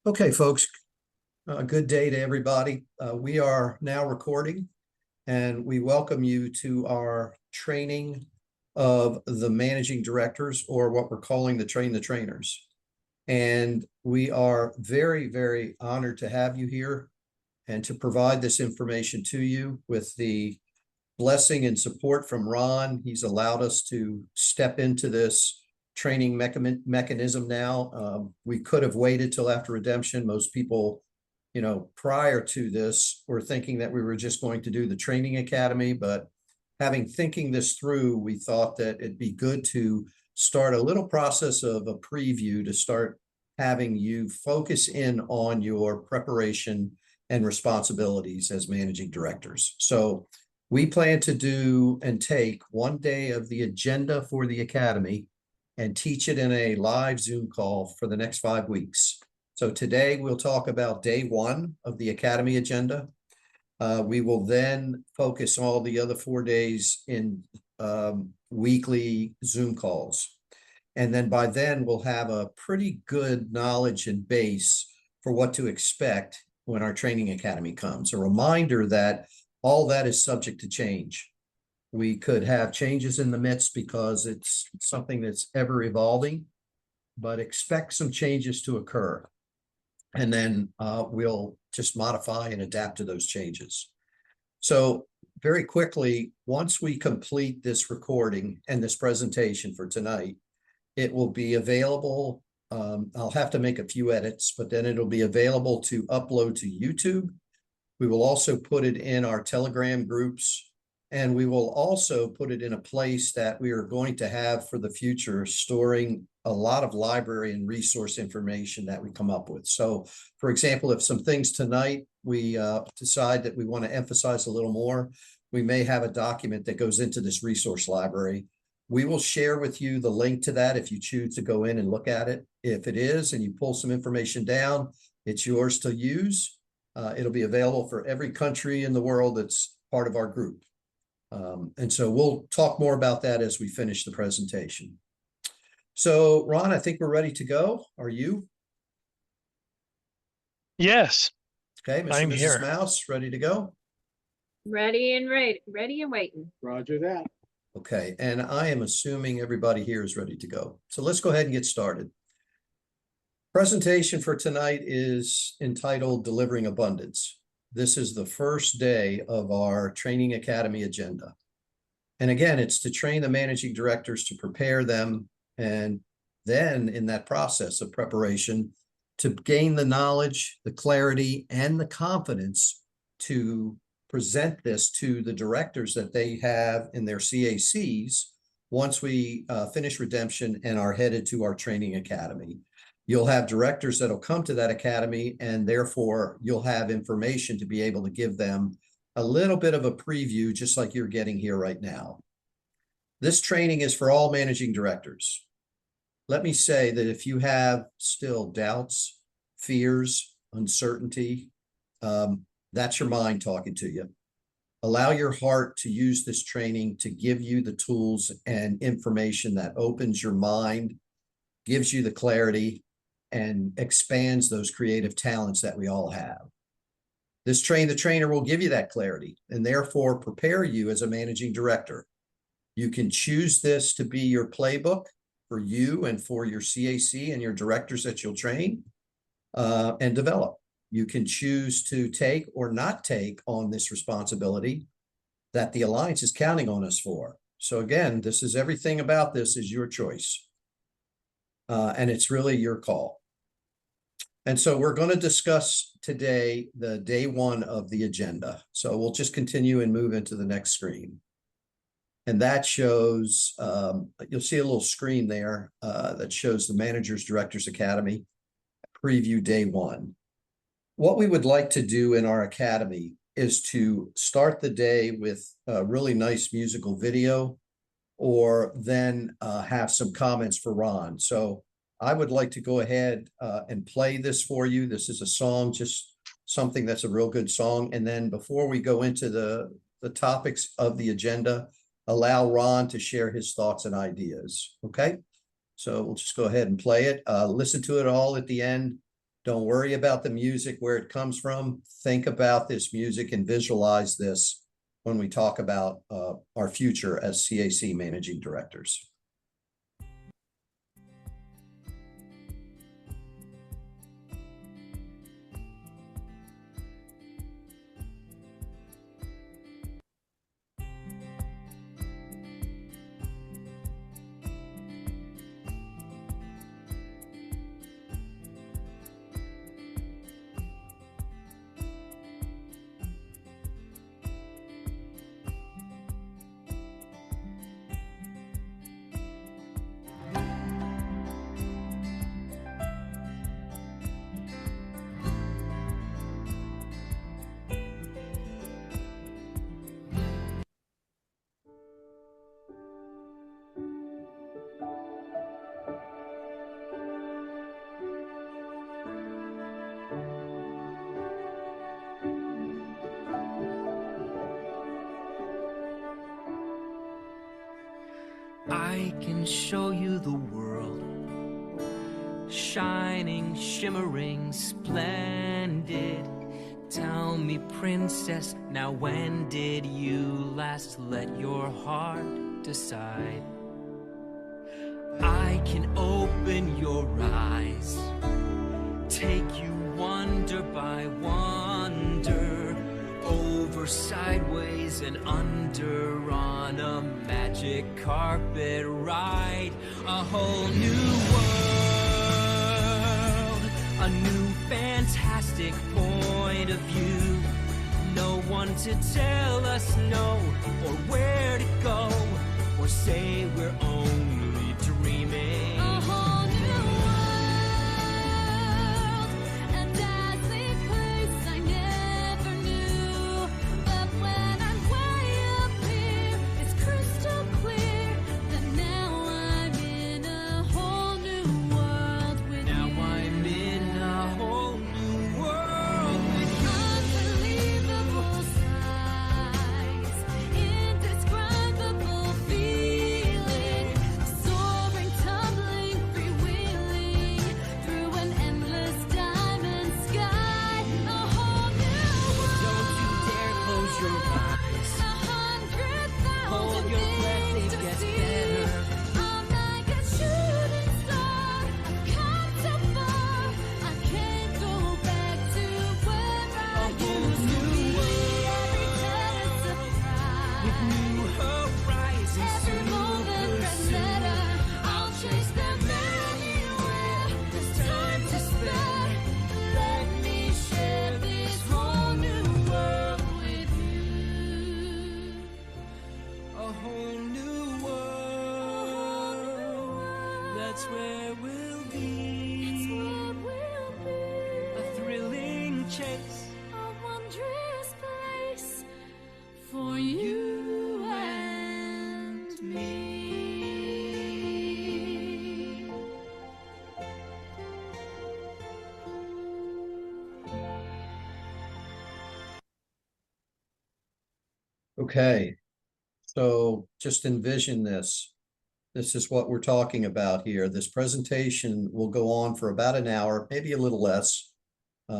Okay, folks, good day to everybody. We are now recording and we welcome you to our training of the managing directors, or what we're calling the Train the Trainers. And we are very, very honored to have you here and to provide this information to you with the blessing and support from Ron. He's allowed us to step into this training mechanism now. We could have waited till after redemption. Most people, prior to this, were thinking that we were just going to do the training academy, but thinking this through, we thought that it'd be good to start a little process of a preview to start having you focus in on your preparation and responsibilities as managing directors. So we plan to do and take one day of the agenda for the academy and teach it in a live Zoom call for the next 5 weeks. So today we'll talk about day one of the academy agenda. We will then focus all the other 4 days in weekly Zoom calls. And then by then we'll have a pretty good knowledge and base for what to expect when our training academy comes. A reminder that all that is subject to change. We could have changes in the midst because it's something that's ever evolving, but expect some changes to occur. And then we'll just modify and adapt to those changes. So very quickly, once we complete this recording and this presentation for tonight, it will be available. I'll have to make a few edits, but then it'll be available to upload to YouTube. We will also put it in our Telegram groups, and we will also put it in a place that we are going to have for the future, storing a lot of library and resource information that we come up with. So, for example, if some things tonight we decide that we want to emphasize a little more, we may have a document that goes into this resource library. We will share with you the link to that if you choose to go in and look at it. If it is, and you pull some information down, it's yours to use. It'll be available for every country in the world that's part of our group. And so we'll talk more about that as we finish the presentation. So, Ron, I think we're ready to go. Are you? Yes. Okay, Mr. I'm and Mrs. here. Mouse, ready to go? Ready and waiting. Roger that. Okay, and I am assuming everybody here is ready to go. So let's go ahead and get started. Presentation for tonight is entitled Delivering Abundance. This is the first day of our training academy agenda. And again, it's to train the managing directors, to prepare them, and then in that process of preparation, to gain the knowledge, the clarity, and the confidence to present this to the directors that they have in their CACs once we finish redemption and are headed to our training academy. You'll have directors that'll come to that academy, and therefore you'll have information to be able to give them a little bit of a preview, just like you're getting here right now. This training is for all managing directors. Let me say that if you have still doubts, fears, uncertainty, that's your mind talking to you. Allow your heart to use this training to give you the tools and information that opens your mind, gives you the clarity, and expands those creative talents that we all have. This Train the Trainer will give you that clarity and therefore prepare you as a managing director. You can choose this to be your playbook for you and for your CAC and your directors that you'll train and develop. You can choose to take or not take on this responsibility that the Alliance is counting on us for. So again, this is everything about this is your choice. And it's really your call. And so we're going to discuss today the day one of the agenda. So we'll just continue and move into the next screen. And that shows, you'll see a little screen there that shows the Managers Directors Academy preview day one. What we would like to do in our academy is to start the day with a really nice musical video, or then have some comments for Ron. So I would like to go ahead and play this for you. This is a song, just something that's a real good song. And then before we go into the topics of the agenda, allow Ron to share his thoughts and ideas. Okay, so we'll just go ahead and play it. Listen to it all at the end. Don't worry about the music, where it comes from. Think about this music and visualize this when we talk about our future as CAC managing directors. I can show you the world, shining, shimmering, splendid. Tell me, princess, now when did you last let your heart decide? I can open your eyes, take you wonder by wonder, over, sideways, and under on a magic carpet ride. A whole new world, a new fantastic point of view. No one to tell us no, or where to go, or say we're only dreaming. A whole new world, a dazzling place I never knew. But when I'm way up here, it's crystal clear that now I'm in a whole new world with Now you. I'm in a whole new world with you. Unbelievable sights, indescribable feeling, soaring, tumbling, freewheeling through an endless diamond sky. A whole new world. Don't you dare close your eyes. 100,000 Hold your breath, things it to gets see. better. I'm like a shooting star. I've come so far. I can't go back to where I whole used to new be. world. Every turn a With surprise. new horizons to Every moment, red pursue. letter. I'll chase them anywhere. There's time to spare. Let me share this whole new world with you. A whole new world. That's where we'll It's be. where we'll be. A thrilling chase. A wondrous place for you and me. Okay, so just envision this. This is what we're talking about here. This presentation will go on for about an hour, maybe a little less.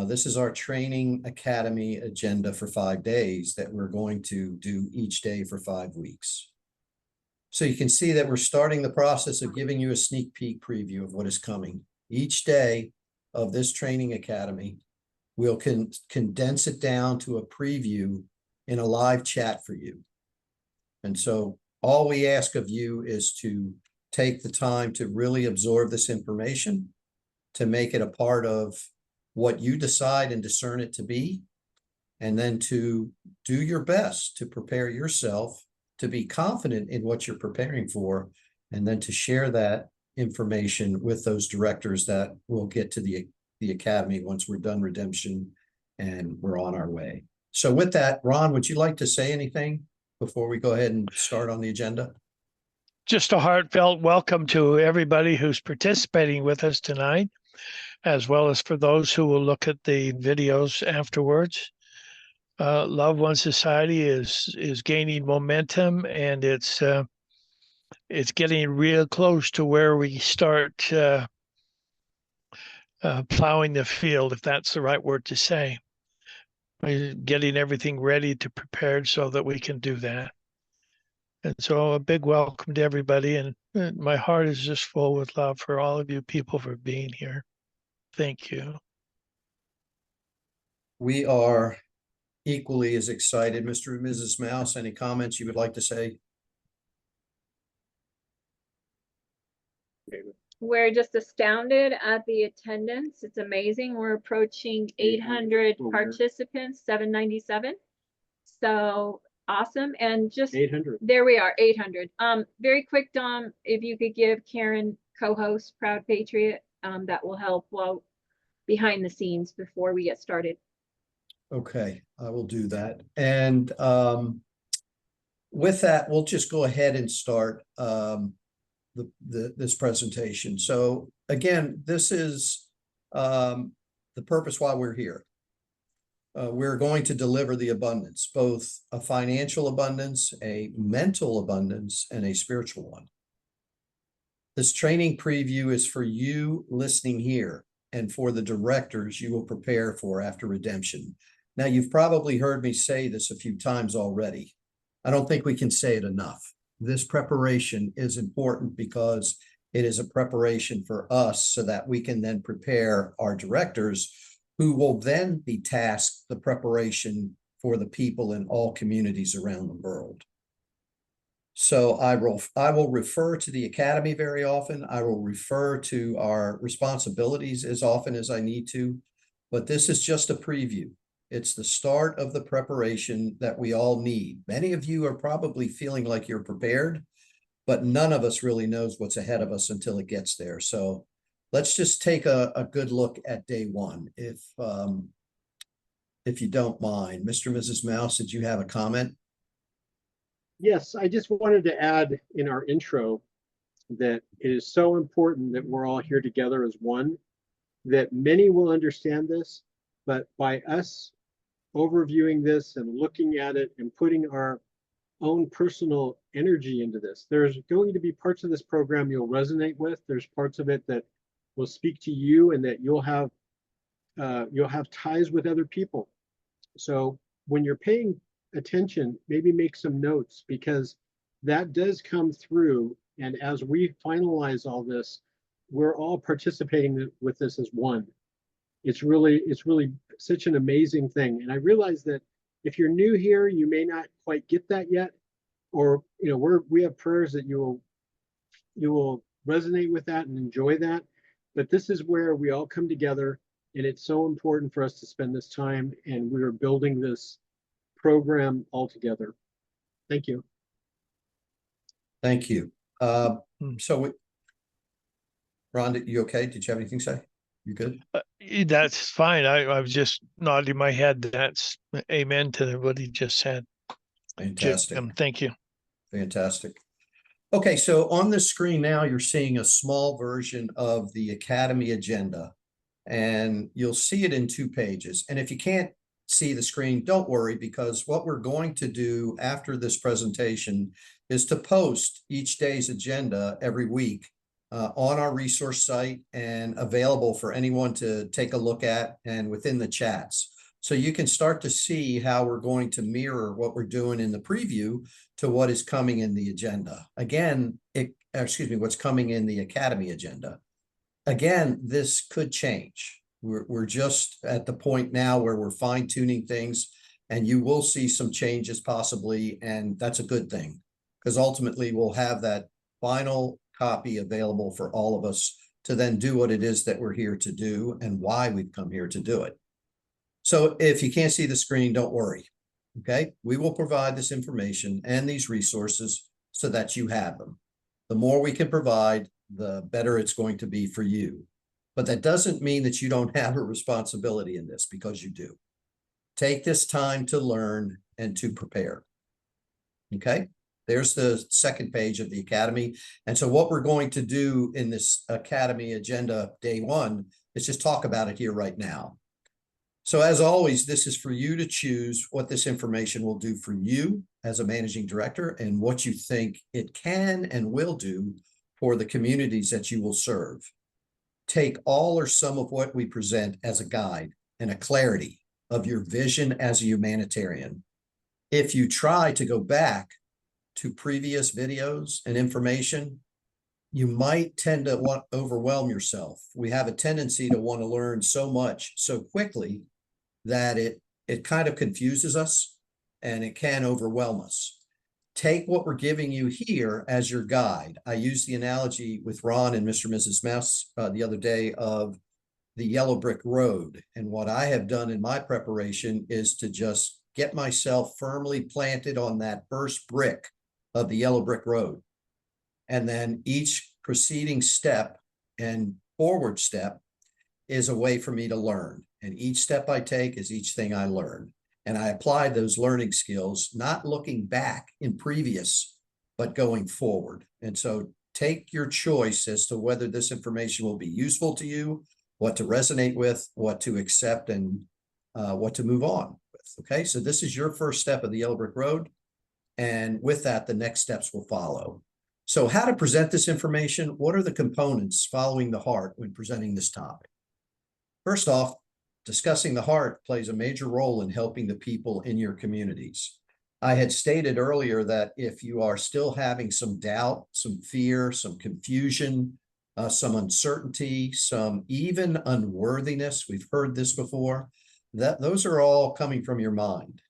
This is our training academy agenda for 5 days that we're going to do each day for 5 weeks. So you can see that we're starting the process of giving you a sneak peek preview of what is coming. Each day of this training academy, we'll condense it down to a preview in a live chat for you. And so all we ask of you is to take the time to really absorb this information, to make it a part of what you decide and discern it to be, and then to do your best to prepare yourself to be confident in what you're preparing for, and then to share that information with those directors that will get to the academy once we're done redemption and we're on our way. So with that, Ron, would you like to say anything before we go ahead and start on the agenda? Just a heartfelt welcome to everybody who's participating with us tonight, as well as for those who will look at the videos afterwards. Loved One Society is gaining momentum, and it's getting real close to where we start plowing the field, if that's the right word to say. We're getting everything ready to prepare so that we can do that. And so a big welcome to everybody. And my heart is just full with love for all of you people for being here. Thank you. We are equally as excited. Mr. and Mrs. Mouse, any comments you would like to say? We're just astounded at the attendance. It's amazing. We're approaching 800 participants, 797. So awesome. And just 800. there we are, 800. Very quick, Dom, if you could give Karen, co-host, Proud Patriot, that will help while behind the scenes before we get started. Okay, I will do that. And with that, we'll just go ahead and start this presentation. So again, this is the purpose why we're here. We're going to deliver the abundance, both a financial abundance, a mental abundance, and a spiritual one. This training preview is for you listening here and for the directors you will prepare for after redemption. Now, you've probably heard me say this a few times already. I don't think we can say it enough. This preparation is important because it is a preparation for us so that we can then prepare our directors who will then be tasked the preparation for the people in all communities around the world. So I will refer to the Academy very often. I will refer to our responsibilities as often as I need to, but this is just a preview. It's the start of the preparation that we all need. Many of you are probably feeling like you're prepared, but none of us really knows what's ahead of us until it gets there. So let's just take a good look at day one. If you don't mind. Mr. and Mrs. Mouse, did you have a comment? Yes, I just wanted to add in our intro that it is so important that we're all here together as one, that many will understand this, but by us overviewing this and looking at it and putting our own personal energy into this, there's going to be parts of this program you'll resonate with. There's parts of it that will speak to you and that you'll have ties with other people. So when you're paying attention, maybe make some notes, because that does come through. And as we finalize all this, we're all participating with this as one. It's really such an amazing thing. And I realize that if you're new here, you may not quite get that yet, or we have prayers that you will resonate with that and enjoy that. But this is where we all come together, and it's so important for us to spend this time, and we are building this program all together. Thank you. Thank you. So Ron, you okay? Did you have anything to say? You good? That's fine. I was just nodding my head. That's amen to what he just said. Fantastic. Jim, thank you. Fantastic. Okay, so on the screen now, you're seeing a small version of the Academy agenda, and you'll see it in 2 pages. And if you can't see the screen, don't worry, because what we're going to do after this presentation is to post each day's agenda every week on our resource site and available for anyone to take a look at and within the chats. So you can start to see how we're going to mirror what we're doing in the preview to what is coming in the agenda. Again, what's coming in the Academy agenda. Again, this could change. We're just at the point now where we're fine-tuning things, and you will see some changes possibly, and that's a good thing, because ultimately we'll have that final copy available for all of us to then do what it is that we're here to do and why we've come here to do it. So if you can't see the screen, don't worry. Okay, we will provide this information and these resources so that you have them. The more we can provide, the better it's going to be for you. But that doesn't mean that you don't have a responsibility in this, because you do. Take this time to learn and to prepare. Okay, there's the second page of the Academy. And so what we're going to do in this Academy agenda day one is just talk about it here right now. So as always, this is for you to choose what this information will do for you as a managing director and what you think it can and will do for the communities that you will serve. take all or some of what we present as a guide and a clarity of your vision as a humanitarian. If you try to go back to previous videos and information, you might tend to want to overwhelm yourself. We have a tendency to want to learn so much so quickly that it kind of confuses us and it can overwhelm us. Take what we're giving you here as your guide. I used the analogy with Ron and Mr. and Mrs. Mess the other day of the yellow brick road. And what I have done in my preparation is to just get myself firmly planted on that first brick of the yellow brick road. And then each preceding step and forward step is a way for me to learn. And each step I take is each thing I learn. And I apply those learning skills, not looking back in previous, but going forward. And so take your choice as to whether this information will be useful to you, what to resonate with, what to accept, and what to move on with. Okay, so this is your first step of the yellow brick road. And with that, the next steps will follow. So how to present this information? What are the components following the heart when presenting this topic? First off, discussing the heart plays a major role in helping the people in your communities. I had stated earlier that if you are still having some doubt, some fear, some confusion, some uncertainty, some even unworthiness, we've heard this before, that those are all coming from your mind.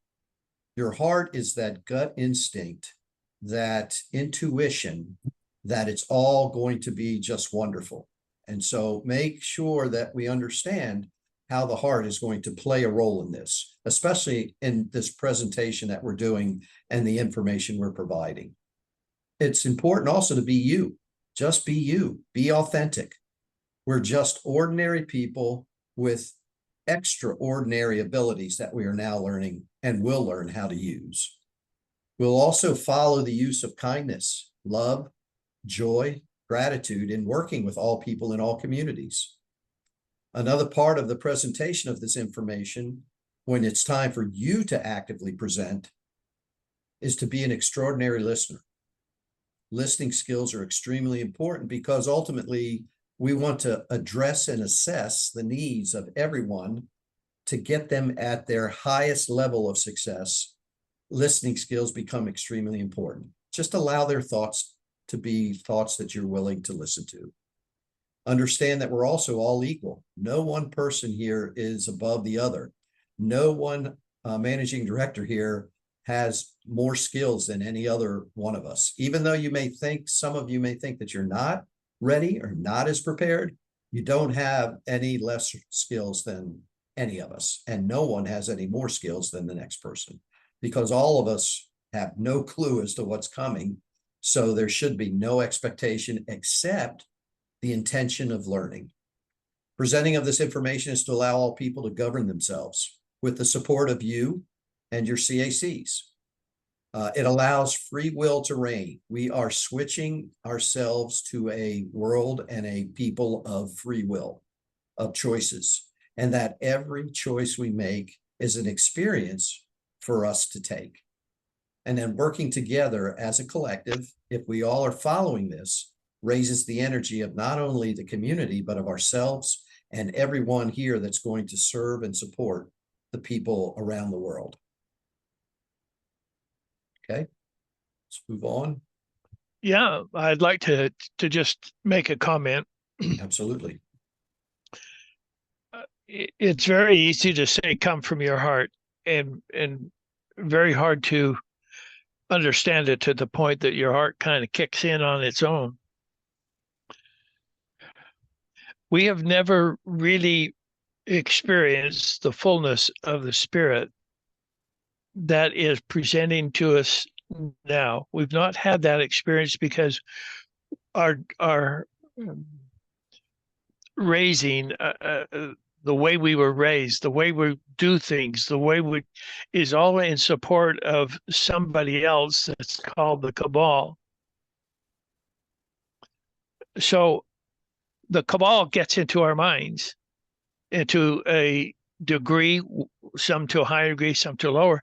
Your heart is that gut instinct, that intuition, that it's all going to be just wonderful. And so make sure that we understand how the heart is going to play a role in this, especially in this presentation that we're doing and the information we're providing. It's important also to be you. Just be you. Be authentic. We're just ordinary people with extraordinary abilities that we are now learning and will learn how to use. We'll also follow the use of kindness, love, joy, gratitude in working with all people in all communities. Another part of the presentation of this information, when it's time for you to actively present, is to be an extraordinary listener. Listening skills are extremely important because ultimately we want to address and assess the needs of everyone to get them at their highest level of success. Listening skills become extremely important. Just allow their thoughts to be thoughts that you're willing to listen to. Understand that we're also all equal. No one person here is above the other. No one managing director here has more skills than any other one of us. Even though you may think, some of you may think that you're not ready or not as prepared, you don't have any less skills than any of us. And no one has any more skills than the next person, because all of us have no clue as to what's coming. So there should be no expectation except the intention of learning. Presenting of this information is to allow all people to govern themselves with the support of you and your CACs. It allows free will to reign. We are switching ourselves to a world and a people of free will, of choices, and that every choice we make is an experience for us to take. And then working together as a collective, if we all are following this, raises the energy of not only the community, but of ourselves and everyone here that's going to serve and support the people around the world. Okay, let's move on. Yeah, I'd like to just make a comment. Absolutely. It's very easy to say come from your heart, and very hard to understand it to the point that your heart kind of kicks in on its own. We have never really experienced the fullness of the Spirit that is presenting to us now. We've not had that experience because our raising, the way we were raised, the way we do things, the way we is all in support of somebody else that's called the cabal. So the cabal gets into our minds into a degree, some to a higher degree, some to a lower.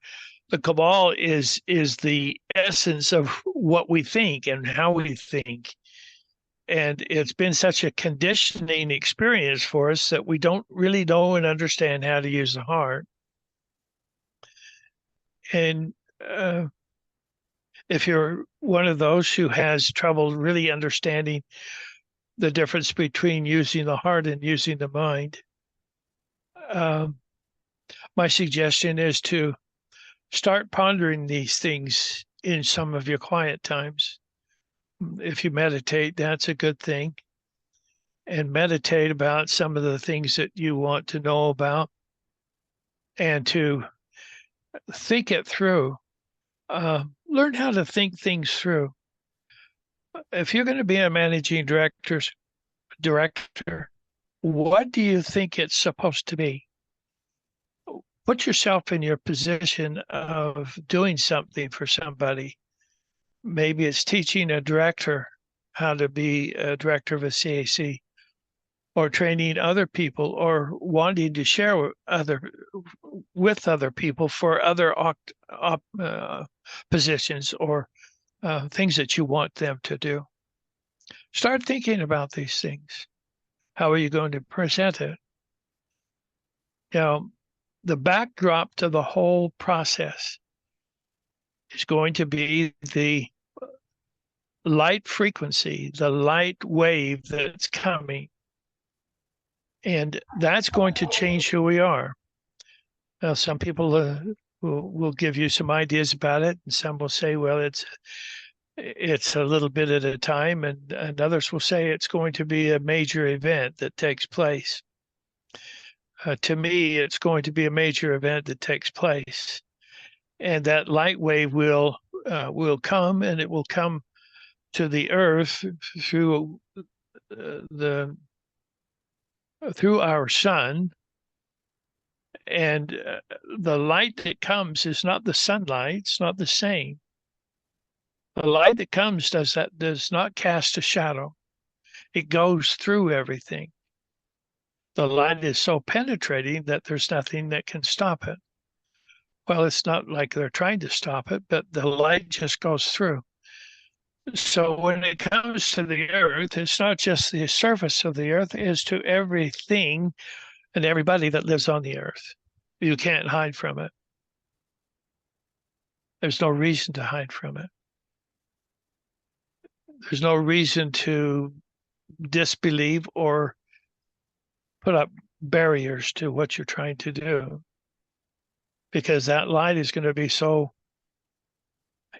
The cabal is the essence of what we think and how we think. And it's been such a conditioning experience for us that we don't really know and understand how to use the heart. And if you're one of those who has trouble really understanding the difference between using the heart and using the mind, my suggestion is to start pondering these things in some of your quiet times. If you meditate, that's a good thing. And meditate about some of the things that you want to know about and to think it through. Learn how to think things through. If you're going to be a managing director, what do you think it's supposed to be? Put yourself in your position of doing something for somebody. Maybe it's teaching a director how to be a director of a CAC, or training other people, or wanting to share with other people for other positions or things that you want them to do. Start thinking about these things. How are you going to present it? Now, the backdrop to the whole process is going to be the light frequency, the light wave that's coming. And that's going to change who we are. Now, some people will give you some ideas about it, and some will say, well, it's a little bit at a time, and others will say it's going to be a major event that takes place. To me, it's going to be a major event that takes place, and that light wave will come, and it will come to the earth through through our sun. And the light that comes is not the sunlight; it's not the same. The light that comes does not cast a shadow; it goes through everything. The light is so penetrating that there's nothing that can stop it. Well, it's not like they're trying to stop it, but the light just goes through. So when it comes to the earth, it's not just the surface of the earth, it's to everything and everybody that lives on the earth. You can't hide from it. There's no reason to hide from it. There's no reason to disbelieve or put up barriers to what you're trying to do, because that light is going to be so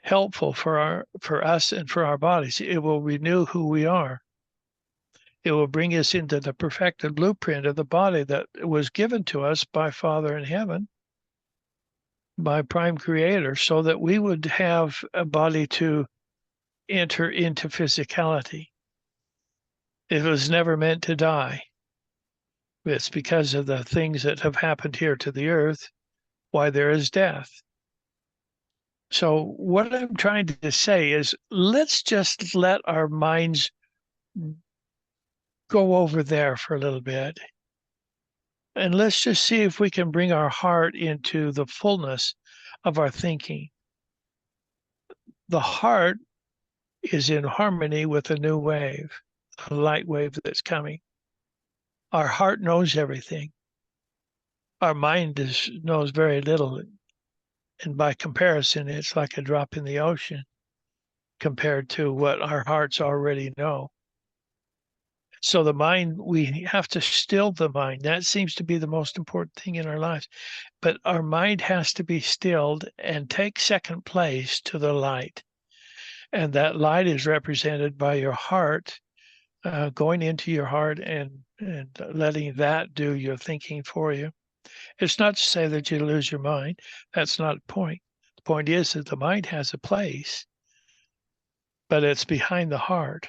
helpful for us and for our bodies. It will renew who we are. It will bring us into the perfected blueprint of the body that was given to us by Father in heaven, by Prime Creator, so that we would have a body to enter into physicality. It was never meant to die. It's because of the things that have happened here to the earth why there is death. So what I'm trying to say is, let's just let our minds go over there for a little bit. And let's just see if we can bring our heart into the fullness of our thinking. The heart is in harmony with a new wave, a light wave that's coming. Our heart knows everything. Our mind knows very little. And by comparison, it's like a drop in the ocean compared to what our hearts already know. So the mind, we have to still the mind. That seems to be the most important thing in our lives. But our mind has to be stilled and take second place to the light. And that light is represented by your heart, going into your heart and letting that do your thinking for you. It's not to say that you lose your mind. That's not the point. The point is that the mind has a place, but it's behind the heart.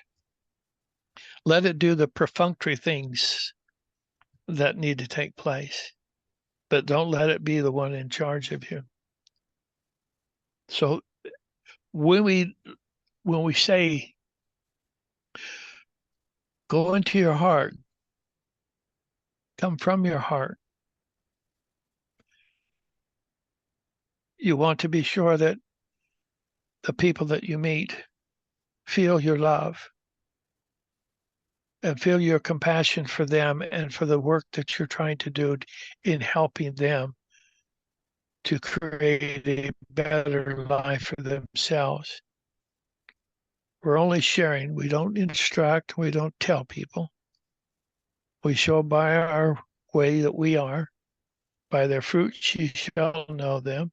Let it do the perfunctory things that need to take place, but don't let it be the one in charge of you. So when we say, go into your heart, come from your heart, you want to be sure that the people that you meet feel your love, and feel your compassion for them and for the work that you're trying to do in helping them to create a better life for themselves. We're only sharing. We don't instruct. We don't tell people. We show by our way that we are. By their fruits ye shall know them.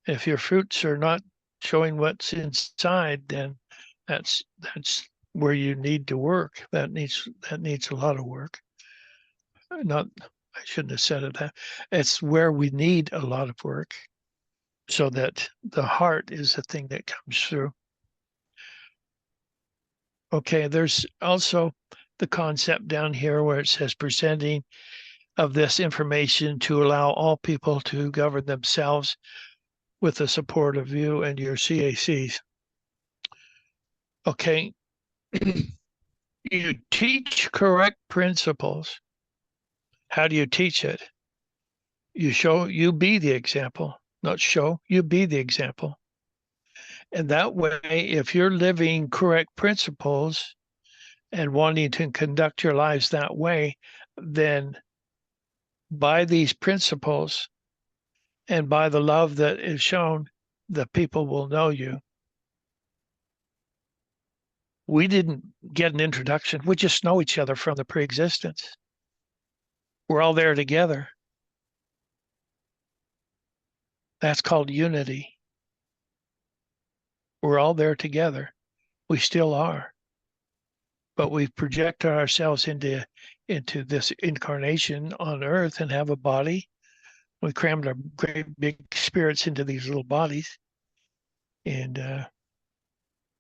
If your fruits are not showing what's inside, then that's where you need to work. That needs a lot of work. Not, I shouldn't have said it that. It's where we need a lot of work, so that the heart is the thing that comes through. Okay, there's also the concept down here where it says presenting of this information to allow all people to govern themselves with the support of you and your CACs. Okay, you teach correct principles. How do you teach it? You show, you be the example, not show, you be the example. And that way, if you're living correct principles and wanting to conduct your lives that way, then by these principles and by the love that is shown, the people will know you. We didn't get an introduction. We just know each other from the pre-existence. We're all there together. That's called unity. We're all there together. We still are. But we've projected ourselves into this incarnation on earth and have a body. We crammed our great big spirits into these little bodies and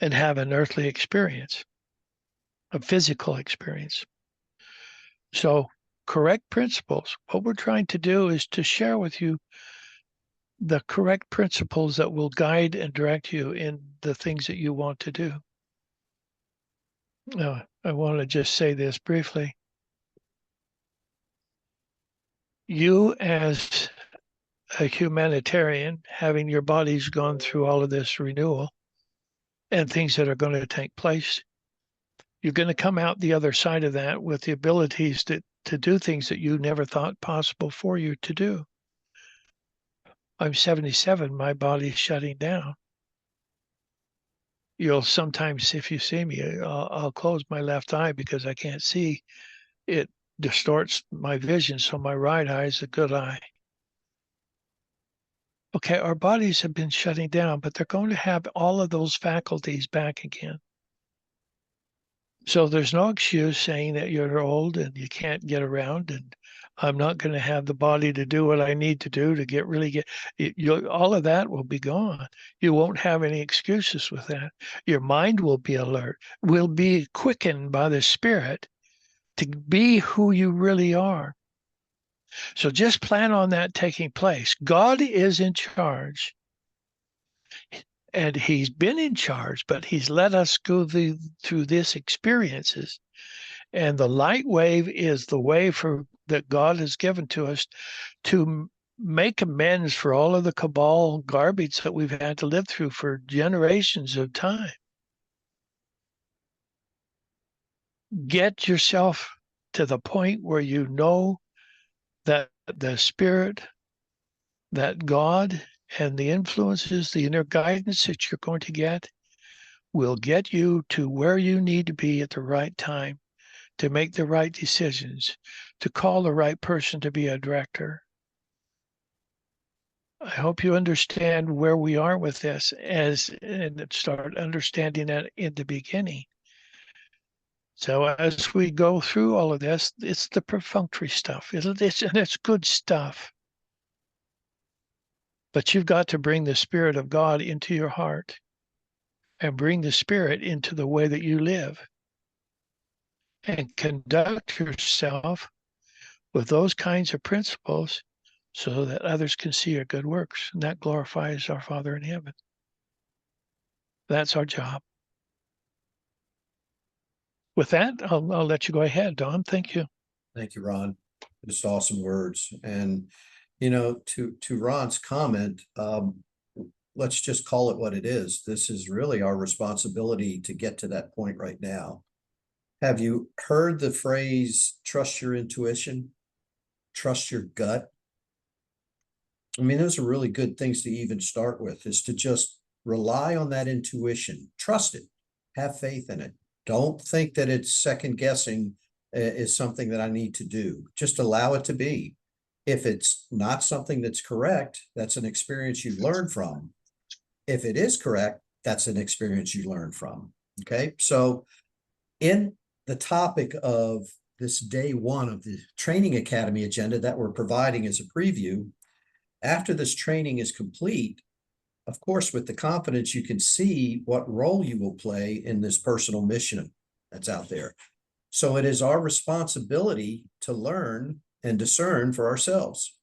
have an earthly experience, a physical experience. So correct principles. What we're trying to do is to share with you the correct principles that will guide and direct you in the things that you want to do. Now, I want to just say this briefly. You as a humanitarian, having your bodies gone through all of this renewal and things that are going to take place, you're going to come out the other side of that with the abilities to do things that you never thought possible for you to do. I'm 77, my body's shutting down. You'll sometimes, if you see me, I'll close my left eye because I can't see. It distorts my vision, so my right eye is a good eye. Okay, our bodies have been shutting down, but they're going to have all of those faculties back again. So there's no excuse saying that you're old and you can't get around and I'm not going to have the body to do what I need to do to all of that will be gone. You won't have any excuses with that. Your mind will be alert, will be quickened by the Spirit to be who you really are. So just plan on that taking place. God is in charge. And he's been in charge, but he's let us go through these experiences. And the light wave is the way that God has given to us to make amends for all of the cabal garbage that we've had to live through for generations of time. Get yourself to the point where you know that the Spirit, that God, and the influences, the inner guidance that you're going to get will get you to where you need to be at the right time, to make the right decisions, to call the right person to be a director. I hope you understand where we are with this and start understanding that in the beginning. So as we go through all of this, it's the perfunctory stuff. It's good stuff. But you've got to bring the Spirit of God into your heart and bring the Spirit into the way that you live and conduct yourself with those kinds of principles so that others can see your good works, and that glorifies our Father in heaven. That's our job. With that, I'll let you go ahead, Don. Thank you. Thank you, Ron. Just awesome words. And, you know, to Ron's comment, let's just call it what it is. This is really our responsibility to get to that point right now. Have you heard the phrase, trust your intuition? Trust your gut? I mean, those are really good things to even start with, is to just rely on that intuition, trust it, have faith in it. Don't think that it's second guessing is something that I need to do. Just allow it to be. If it's not something that's correct, that's an experience you learn from. If it is correct, that's an experience you learn from. Okay, so in the topic of this day one of the Training Academy agenda that we're providing as a preview, after this training is complete, of course, with the confidence, you can see what role you will play in this personal mission that's out there. So it is our responsibility to learn and discern for ourselves.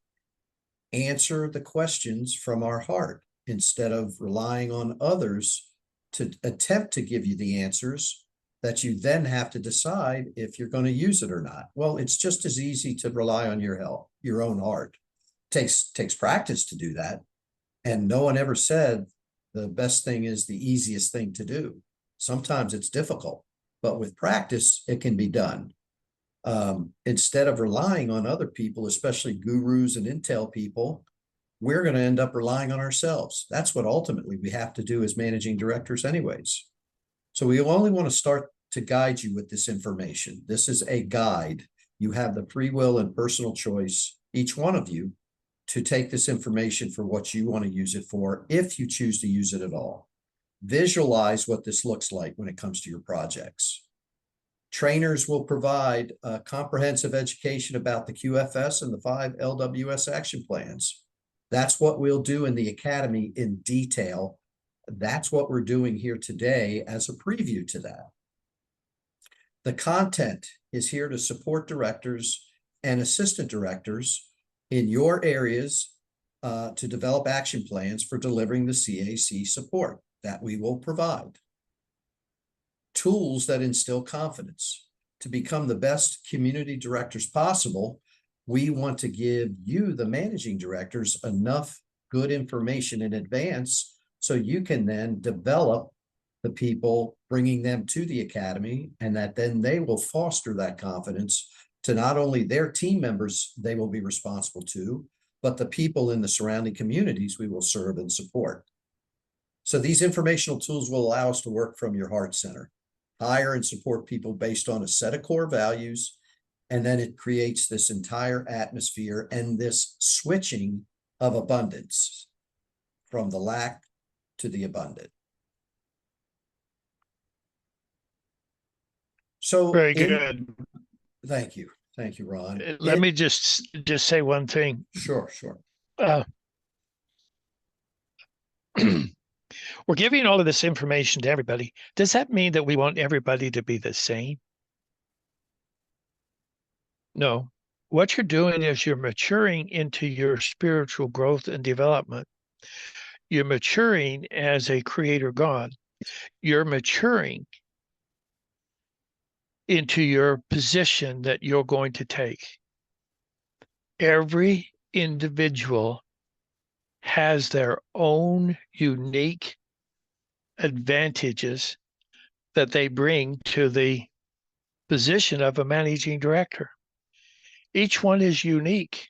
Answer the questions from our heart instead of relying on others to attempt to give you the answers that you then have to decide if you're going to use it or not. Well, it's just as easy to rely on your own heart. Takes practice to do that. And no one ever said the best thing is the easiest thing to do. Sometimes it's difficult, but with practice, it can be done. Instead of relying on other people, especially gurus and intel people, we're going to end up relying on ourselves. That's what ultimately we have to do as managing directors anyways. So we only want to start to guide you with this information. This is a guide. You have the free will and personal choice, each one of you, to take this information for what you want to use it for, if you choose to use it at all. Visualize what this looks like when it comes to your projects. Trainers will provide a comprehensive education about the QFS and the 5 LWS action plans. That's what we'll do in the Academy in detail. That's what we're doing here today as a preview to that. The content is here to support directors and assistant directors in your areas to develop action plans for delivering the CAC support that we will provide. Tools that instill confidence. To become the best community directors possible, we want to give you, the managing directors, enough good information in advance so you can then develop the people, bringing them to the Academy, and that then they will foster that confidence to not only their team members they will be responsible to, but the people in the surrounding communities we will serve and support. So these informational tools will allow us to work from your heart center, hire and support people based on a set of core values, and then it creates this entire atmosphere and this switching of abundance from the lack to the abundant. So Very good. Thank you. Thank you, Ron. Let me just say one thing. Sure, sure. We're giving all of this information to everybody. Does that mean that we want everybody to be the same? No. What you're doing is you're maturing into your spiritual growth and development. You're maturing as a creator God. You're maturing into your position that you're going to take. Every individual has their own unique advantages that they bring to the position of a managing director. Each one is unique.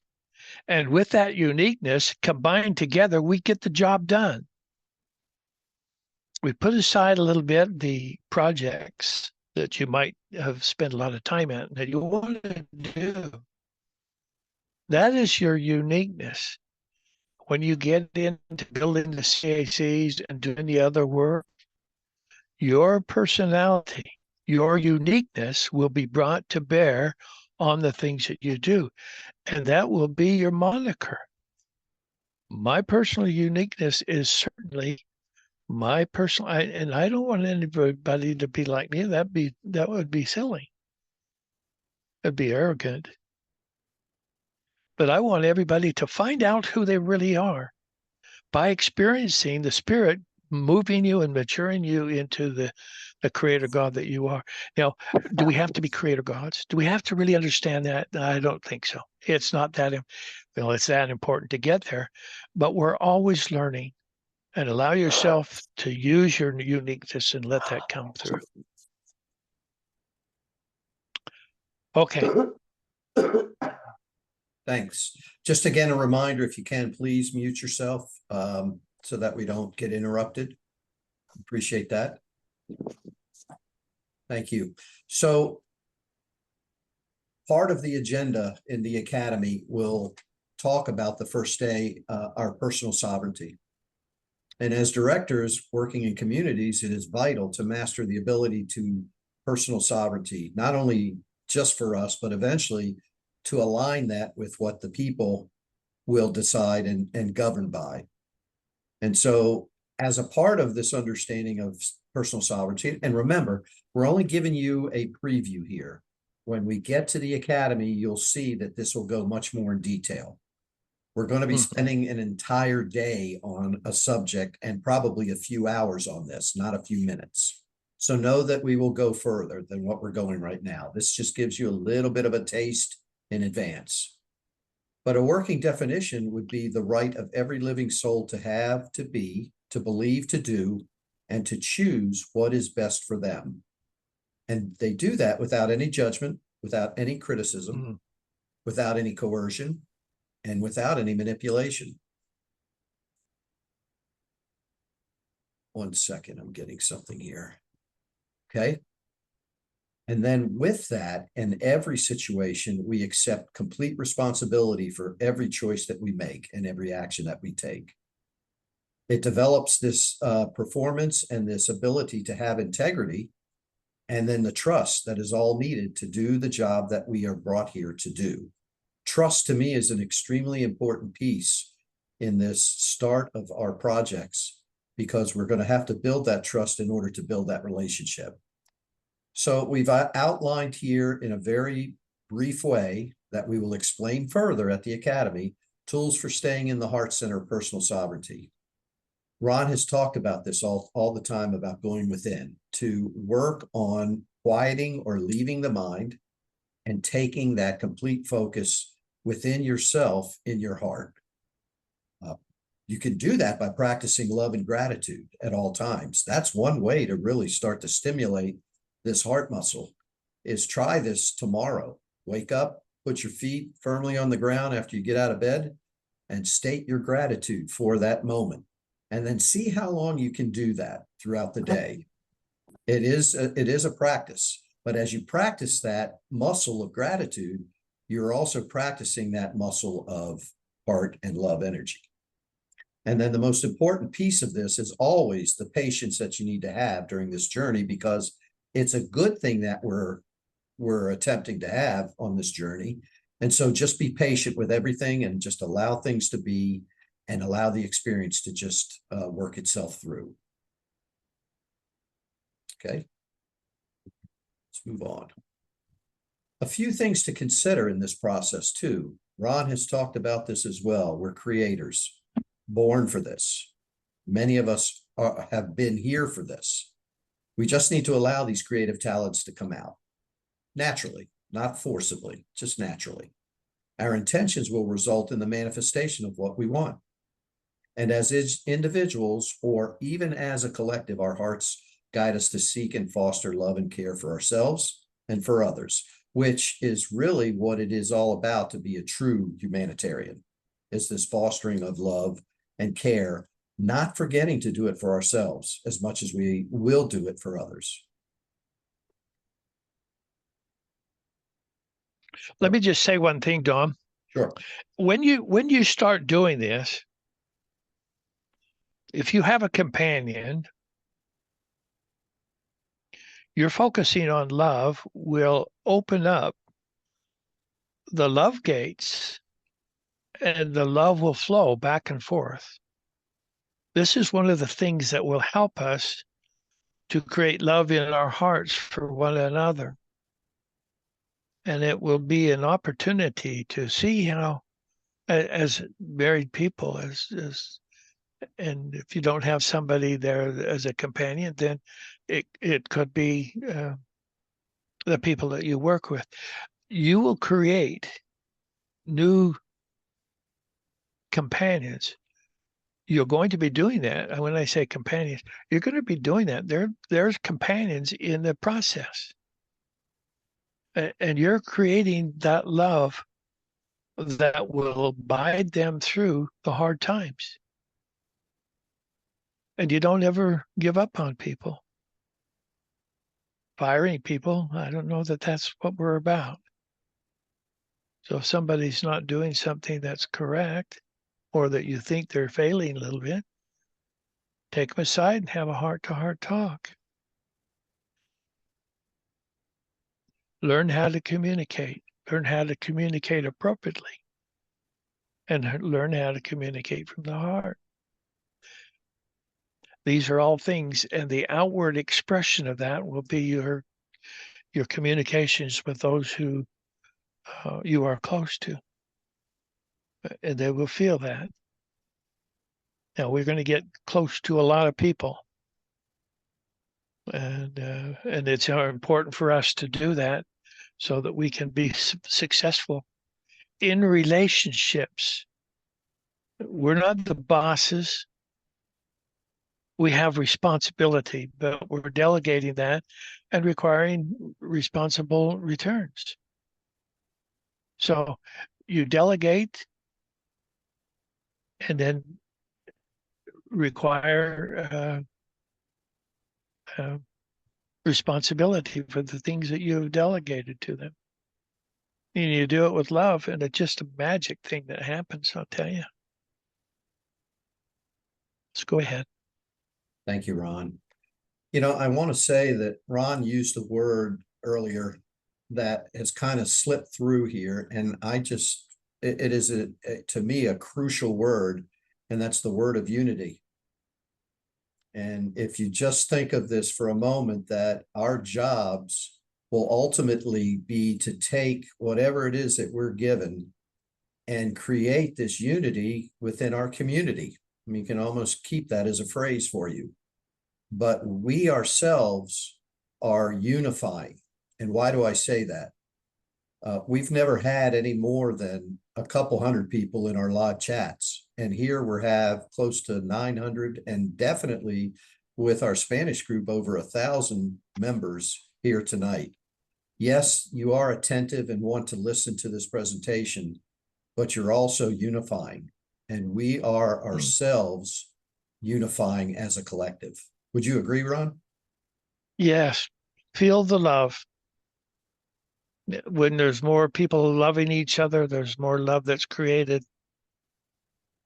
And with that uniqueness combined together, we get the job done. We put aside a little bit the projects that you might have spent a lot of time at that you want to do. That is your uniqueness. When you get into building the CACs and doing the other work, your personality, your uniqueness will be brought to bear on the things that you do. And that will be your moniker. My personal uniqueness is certainly my personal, and I don't want anybody to be like me. That would be silly. That'd be arrogant. But I want everybody to find out who they really are by experiencing the Spirit moving you and maturing you into the creator God that you are. Now, do we have to be creator gods? Do we have to really understand that? I don't think so. It's not that, it's that important to get there, but we're always learning, and allow yourself to use your uniqueness and let that come through. Okay. Thanks. Just again, a reminder, if you can, please mute yourself so that we don't get interrupted. Appreciate that. Thank you. So part of the agenda in the Academy will talk about the first day, our personal sovereignty. And as directors working in communities, it is vital to master the ability to personal sovereignty, not only just for us, but eventually to align that with what the people will decide and govern by. And so as a part of this understanding of personal sovereignty, and remember, we're only giving you a preview here. When we get to the Academy, you'll see that this will go much more in detail. We're going to be spending an entire day on a subject and probably a few hours on this, not a few minutes. So know that we will go further than what we're going right now. This just gives you a little bit of a taste in advance. But a working definition would be the right of every living soul to have, to be, to believe, to do, and to choose what is best for them. And they do that without any judgment, without any criticism, without any coercion, and without any manipulation. One second, I'm getting something here. Okay. And then with that, in every situation, we accept complete responsibility for every choice that we make and every action that we take. It develops this performance and this ability to have integrity, and then the trust that is all needed to do the job that we are brought here to do. Trust to me is an extremely important piece in this start of our projects, because we're going to have to build that trust in order to build that relationship. So we've outlined here in a very brief way that we will explain further at the Academy, tools for staying in the heart center of personal sovereignty. Ron has talked about this all the time, about going within to work on quieting or leaving the mind and taking that complete focus within yourself in your heart. You can do that by practicing love and gratitude at all times. That's one way to really start to stimulate this heart muscle. Is try this tomorrow. Wake up, put your feet firmly on the ground after you get out of bed, and state your gratitude for that moment. And then see how long you can do that throughout the day. It is a practice, but as you practice that muscle of gratitude, you're also practicing that muscle of heart and love energy. And then the most important piece of this is always the patience that you need to have during this journey, because it's a good thing that we're attempting to have on this journey. And so just be patient with everything and just allow things to be, and allow the experience to just work itself through. Okay, let's move on. A few things to consider in this process too. Ron has talked about this as well. We're creators, born for this. Many of us have been here for this. We just need to allow these creative talents to come out naturally, not forcibly, just naturally. Our intentions will result in the manifestation of what we want. And as individuals, or even as a collective, our hearts guide us to seek and foster love and care for ourselves and for others, which is really what it is all about to be a true humanitarian, is this fostering of love and care, not forgetting to do it for ourselves as much as we will do it for others. Let me just say one thing, Dom. Sure. When you start doing this, if you have a companion, you're focusing on love will open up the love gates, and the love will flow back and forth. This is one of the things that will help us to create love in our hearts for one another. And it will be an opportunity to see how, as married people, and if you don't have somebody there as a companion, then it could be the people that you work with. You will create new companions. You're going to be doing that. And when I say companions, you're going to be doing that. There's companions in the process. And you're creating that love that will guide them through the hard times. And you don't ever give up on people. Firing people, I don't know that that's what we're about. So if somebody's not doing something that's correct, or that you think they're failing a little bit, take them aside and have a heart-to-heart talk. Learn how to communicate. Learn how to communicate appropriately. And learn how to communicate from the heart. These are all things, and the outward expression of that will be your communications with those who you are close to. And they will feel that. Now, we're going to get close to a lot of people. And it's important for us to do that so that we can be successful in relationships. We're not the bosses. We have responsibility, but we're delegating that and requiring responsible returns. So you delegate and then require responsibility for the things that you have delegated to them. And you do it with love, and it's just a magic thing that happens, I'll tell you. Let's go ahead. Thank you, Ron. You know, I want to say that Ron used a word earlier that has kind of slipped through here, and it is to me a crucial word, and that's the word of unity. And if you just think of this for a moment, that our jobs will ultimately be to take whatever it is that we're given and create this unity within our community. I mean, you can almost keep that as a phrase for you. But we ourselves are unifying. And why do I say that? We've never had any more than a couple hundred people in our live chats. And here we have close to 900, and definitely with our Spanish group, over 1,000 members here tonight. Yes, you are attentive and want to listen to this presentation, but you're also unifying. And we are ourselves unifying as a collective. Would you agree, Ron? Yes. Feel the love. When there's more people loving each other, there's more love that's created.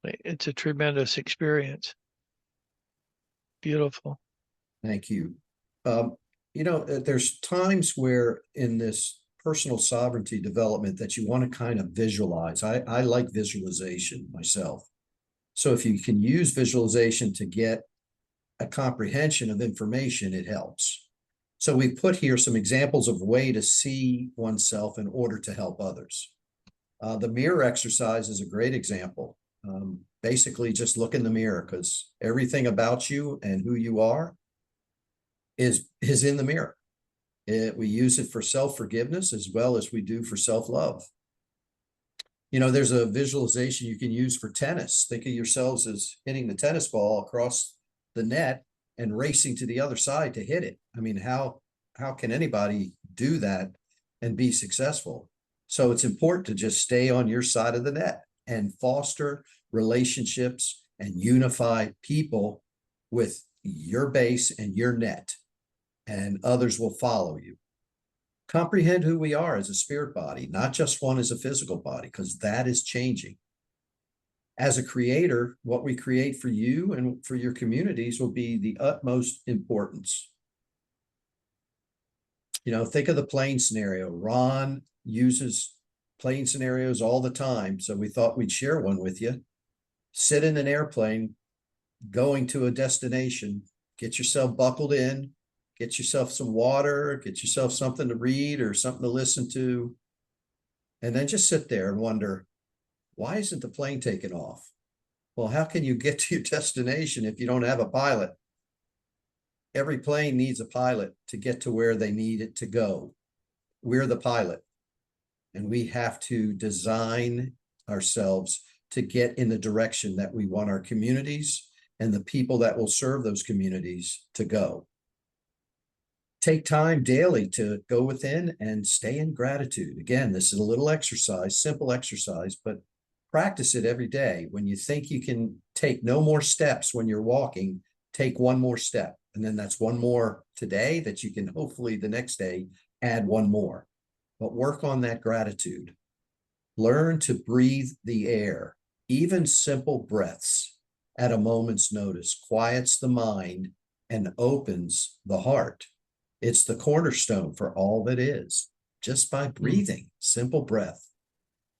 It's a tremendous experience. Beautiful. Thank you. You know, there's times where in this personal sovereignty development that you want to kind of visualize. I like visualization myself. So if you can use visualization to get a comprehension of information, it helps. So we put here some examples of way to see oneself in order to help others. The mirror exercise is a great example. Basically, just look in the mirror, because everything about you and who you are is in the mirror. We use it for self-forgiveness as well as we do for self-love. You know, there's a visualization you can use for tennis. Think of yourselves as hitting the tennis ball across the net and racing to the other side to hit it. I mean, how can anybody do that and be successful? So it's important to just stay on your side of the net and foster relationships and unify people with your base and your net, and others will follow you. Comprehend who we are as a spirit body, not just one as a physical body, because that is changing. As a creator, what we create for you and for your communities will be the utmost importance. You know, think of the plane scenario. Ron uses plane scenarios all the time, so we thought we'd share one with you. Sit in an airplane, going to a destination, get yourself buckled in, get yourself some water, get yourself something to read or something to listen to, and then just sit there and wonder, why isn't the plane taking off? Well, how can you get to your destination if you don't have a pilot? Every plane needs a pilot to get to where they need it to go. We're the pilot, and we have to design ourselves to get in the direction that we want our communities and the people that will serve those communities to go. take time daily to go within and stay in gratitude. Again, this is a little exercise, simple exercise, but practice it every day. When you think you can take no more steps when you're walking, take one more step. And then that's one more today that you can hopefully the next day add one more. But work on that gratitude. Learn to breathe the air. Even simple breaths at a moment's notice quiets the mind and opens the heart. It's the cornerstone for all that is, just by breathing, simple breath.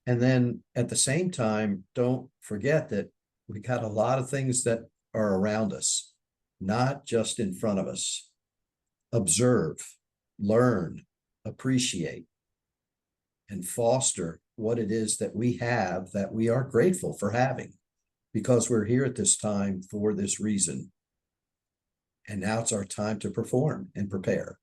And then at the same time, don't forget that we got a lot of things that are around us, not just in front of us. Observe, learn, appreciate, and foster what it is that we have that we are grateful for having, because we're here at this time for this reason. And now it's our time to perform and prepare.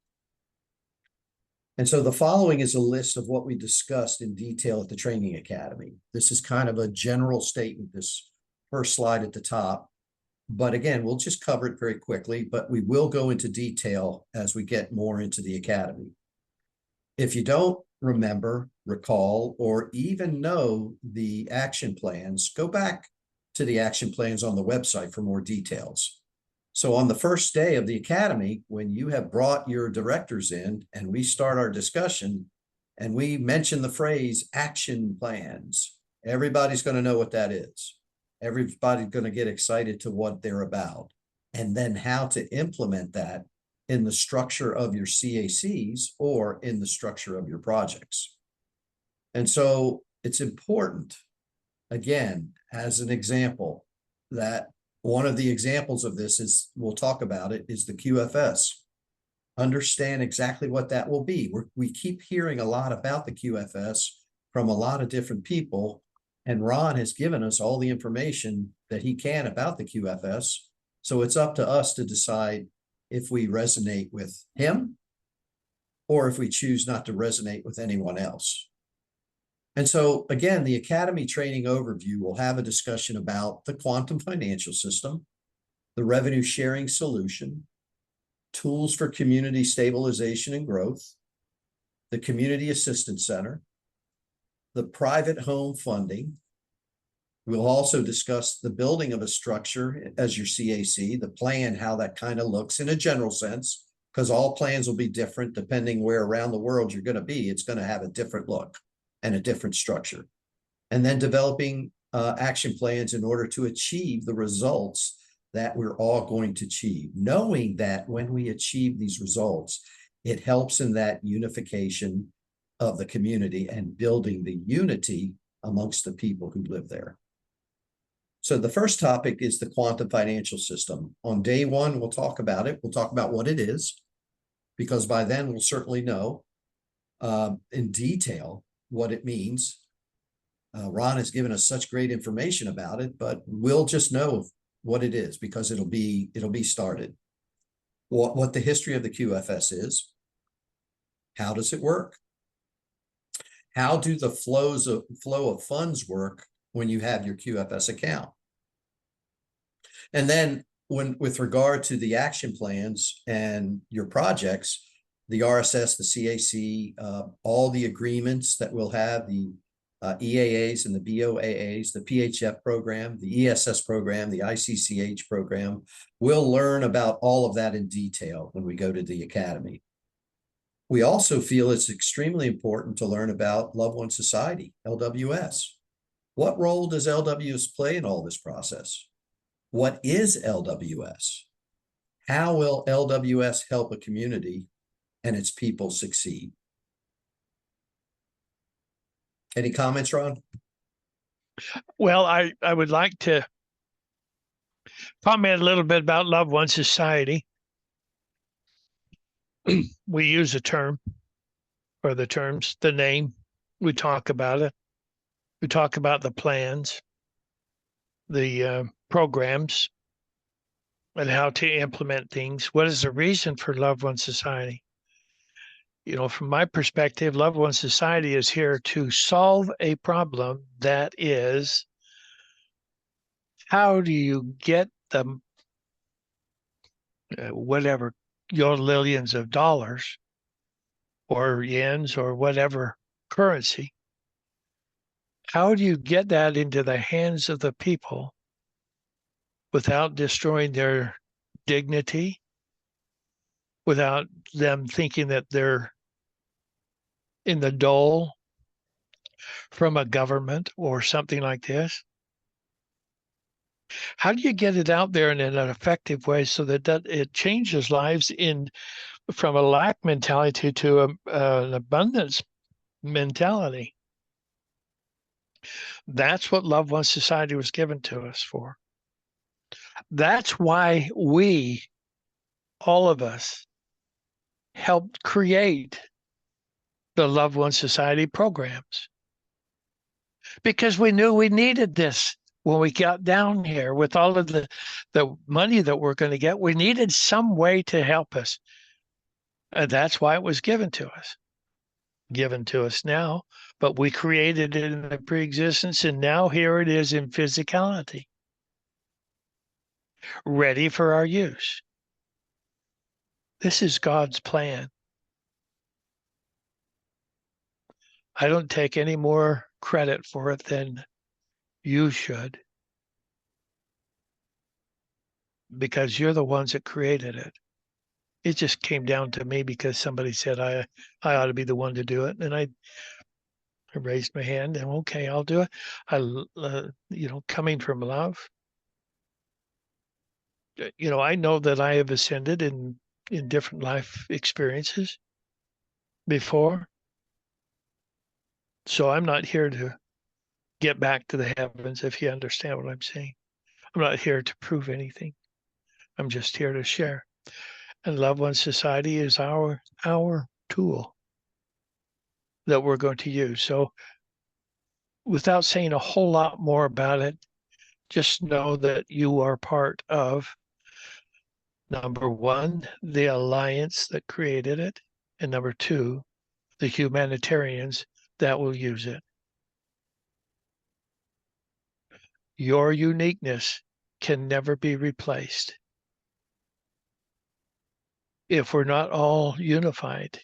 And so the following is a list of what we discussed in detail at the Training Academy. This is kind of a general statement, this first slide at the top. But again, we'll just cover it very quickly, but we will go into detail as we get more into the Academy. If you don't remember, recall, or even know the action plans, go back to the action plans on the website for more details. So on the first day of the Academy, when you have brought your directors in and we start our discussion and we mention the phrase action plans, everybody's going to know what that is. Everybody's going to get excited to what they're about, and then how to implement that in the structure of your CACs or in the structure of your projects. And so it's important, again, as an example, that one of the examples of this is, we'll talk about it, is the QFS. Understand exactly what that will be. We keep hearing a lot about the QFS from a lot of different people, and Ron has given us all the information that he can about the QFS. So it's up to us to decide if we resonate with him or if we choose not to resonate with anyone else. And so again, the Academy training overview will have a discussion about the quantum financial system, the revenue sharing solution, tools for community stabilization and growth, the Community Assistance Center, the private home funding. We'll also discuss the building of a structure as your CAC, the plan, how that kind of looks in a general sense, because all plans will be different depending where around the world you're going to be. It's going to have a different look and a different structure. And then developing action plans in order to achieve the results that we're all going to achieve, knowing that when we achieve these results, it helps in that unification of the community and building the unity amongst the people who live there. So the first topic is the quantum financial system. On day one, we'll talk about it. We'll talk about what it is, because by then we'll certainly know in detail what it means. Ron has given us such great information about it, but we'll just know what it is because it'll be started. What the history of the QFS is, how does it work? How do the flow of funds work when you have your QFS account? And then with regard to the action plans and your projects, the RSS, the CAC, all the agreements that we'll have, the EAAs and the BOAAs, the PHF program, the ESS program, the ICCH program, we'll learn about all of that in detail when we go to the Academy. We also feel it's extremely important to learn about Loved One Society, LWS. What role does LWS play in all this process? What is LWS? How will LWS help a community and its people succeed? Any comments, Ron? Well, I would like to comment a little bit about Loved One Society. We use a term, or the terms, the name. We talk about it. We talk about the plans, the programs, and how to implement things. What is the reason for Loved One Society? You know, from my perspective, Loved One Society is here to solve a problem that is, how do you get the whatever your millions of dollars or yens or whatever currency. How do you get that into the hands of the people without destroying their dignity, without them thinking that they're in the dole from a government or something like this? How do you get it out there in an effective way so that it changes lives from a lack mentality to an abundance mentality? That's what Loved One Society was given to us for. That's why we, all of us, helped create the Loved One Society programs, because we knew we needed this when we got down here with all of the money that we're going to get. We needed some way to help us. And that's why it was given to us now, but we created it in the pre-existence, and now here it is in physicality, ready for our use. This is God's plan. I don't take any more credit for it than you should, because you're the ones that created it. It just came down to me because somebody said I ought to be the one to do it, and I raised my hand and okay, I'll do it. Coming from love, I know that I have ascended in different life experiences before, so I'm not here to get back to the heavens, if you understand what I'm saying. I'm not here to prove anything. I'm just here to share. And Loved One Society is our tool that we're going to use. So without saying a whole lot more about it, just know that you are part of, number one, the alliance that created it, and number two, the humanitarians that will use it. Your uniqueness can never be replaced. If we're not all unified,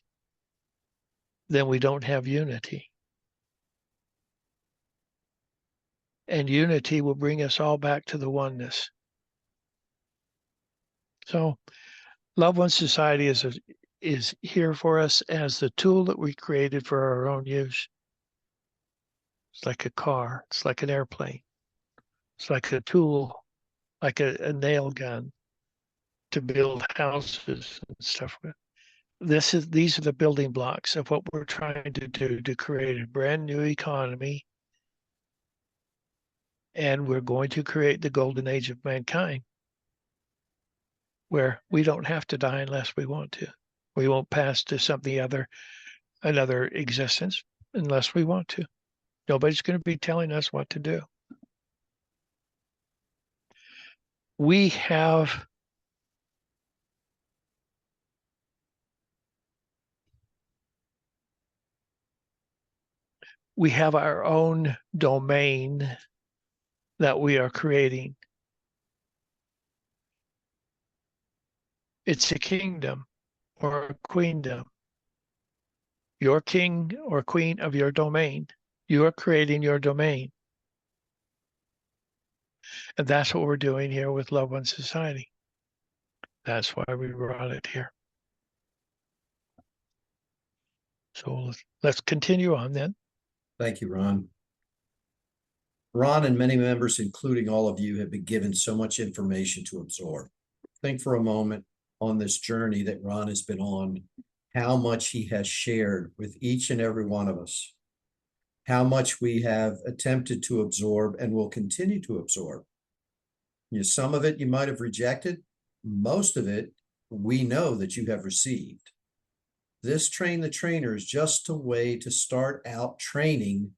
then we don't have unity. And unity will bring us all back to the oneness. So Loved One Society is here for us as the tool that we created for our own use. It's like a car. It's like an airplane. It's like a tool, like a nail gun to build houses and stuff with. These are the building blocks of what we're trying to do to create a brand new economy. And we're going to create the golden age of mankind, where we don't have to die unless we want to. We won't pass to another existence unless we want to. Nobody's going to be telling us what to do. We have our own domain that we are creating. It's a kingdom or a queendom. You're king or queen of your domain. You are creating your domain. And that's what we're doing here with Loved One Society. That's why we brought it here. So let's continue on then. Thank you, Ron. Ron and many members, including all of you, have been given so much information to absorb. Think for a moment on this journey that Ron has been on, how much he has shared with each and every one of us, how much we have attempted to absorb and will continue to absorb. Some of it you might have rejected. Most of it we know that you have received. This Train the Trainer is just a way to start out training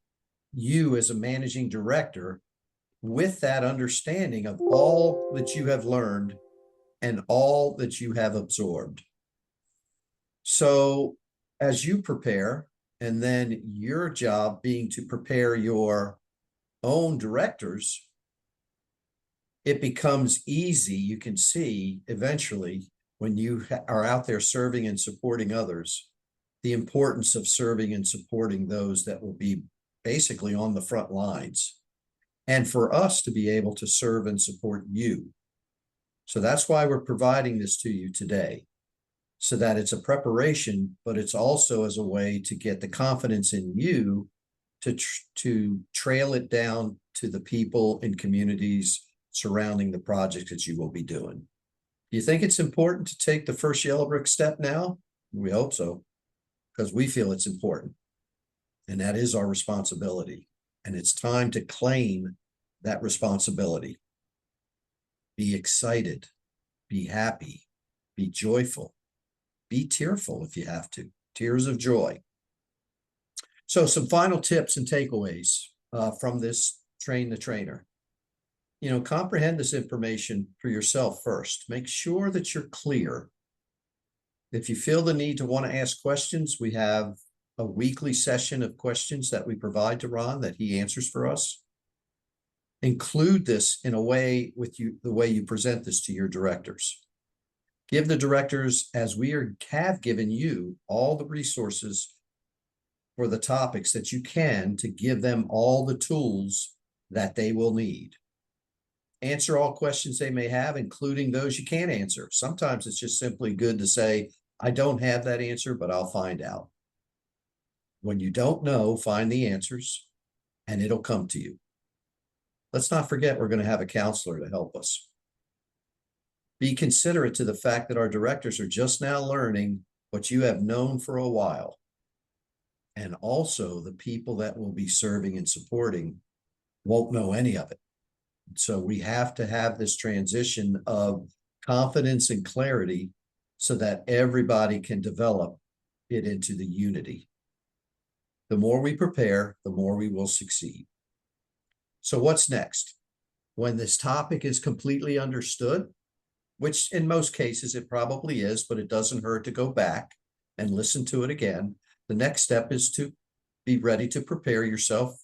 you as a managing director with that understanding of all that you have learned and all that you have absorbed. So as you prepare, and then your job being to prepare your own directors, it becomes easy, you can see eventually, when you are out there serving and supporting others, the importance of serving and supporting those that will be basically on the front lines, and for us to be able to serve and support you. So that's why we're providing this to you today, so that it's a preparation, but it's also as a way to get the confidence in you to trail it down to the people and communities surrounding the projects that you will be doing. Do you think it's important to take the first Yellow Brick step now? We hope so, because we feel it's important. And that is our responsibility. And it's time to claim that responsibility. Be excited, be happy, be joyful, be tearful if you have to, tears of joy. So some final tips and takeaways from this Train the Trainer. You know, comprehend this information for yourself first. Make sure that you're clear. If you feel the need to want to ask questions, we have a weekly session of questions that we provide to Ron that he answers for us. Include this in a way with you, the way you present this to your directors. Give the directors, as we have given you, all the resources for the topics that you can, to give them all the tools that they will need. Answer all questions they may have, including those you can't answer. Sometimes it's just simply good to say, I don't have that answer, but I'll find out. When you don't know, find the answers and it'll come to you. Let's not forget we're going to have a counselor to help us. Be considerate to the fact that our directors are just now learning what you have known for a while. And also the people that will be serving and supporting won't know any of it. So we have to have this transition of confidence and clarity so that everybody can develop it into the unity. The more we prepare, the more we will succeed. So what's next? When this topic is completely understood, which in most cases it probably is, but it doesn't hurt to go back and listen to it again. The next step is to be ready to prepare yourself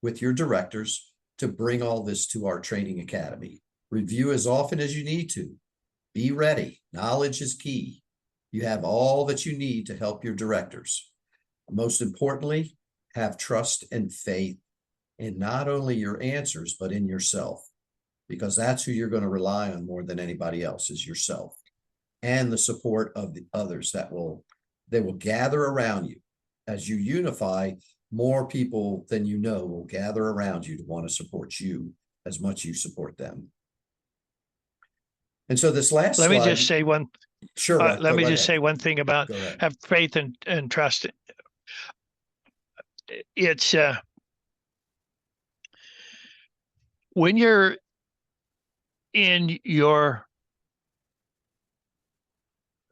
with your directors to bring all this to our training academy. Review as often as you need to. Be ready. Knowledge is key. You have all that you need to help your directors. Most importantly, have trust and faith in not only your answers, but in yourself, because that's who you're going to rely on more than anybody else, is yourself, and the support of the others they will gather around you. As you unify, more people than you know will gather around you to want to support you as much as you support them. And so this last Let me slide, just say one. sure. Ralph, Let go me right just say ahead. one thing about Go ahead. have faith and trust. It's when you're in your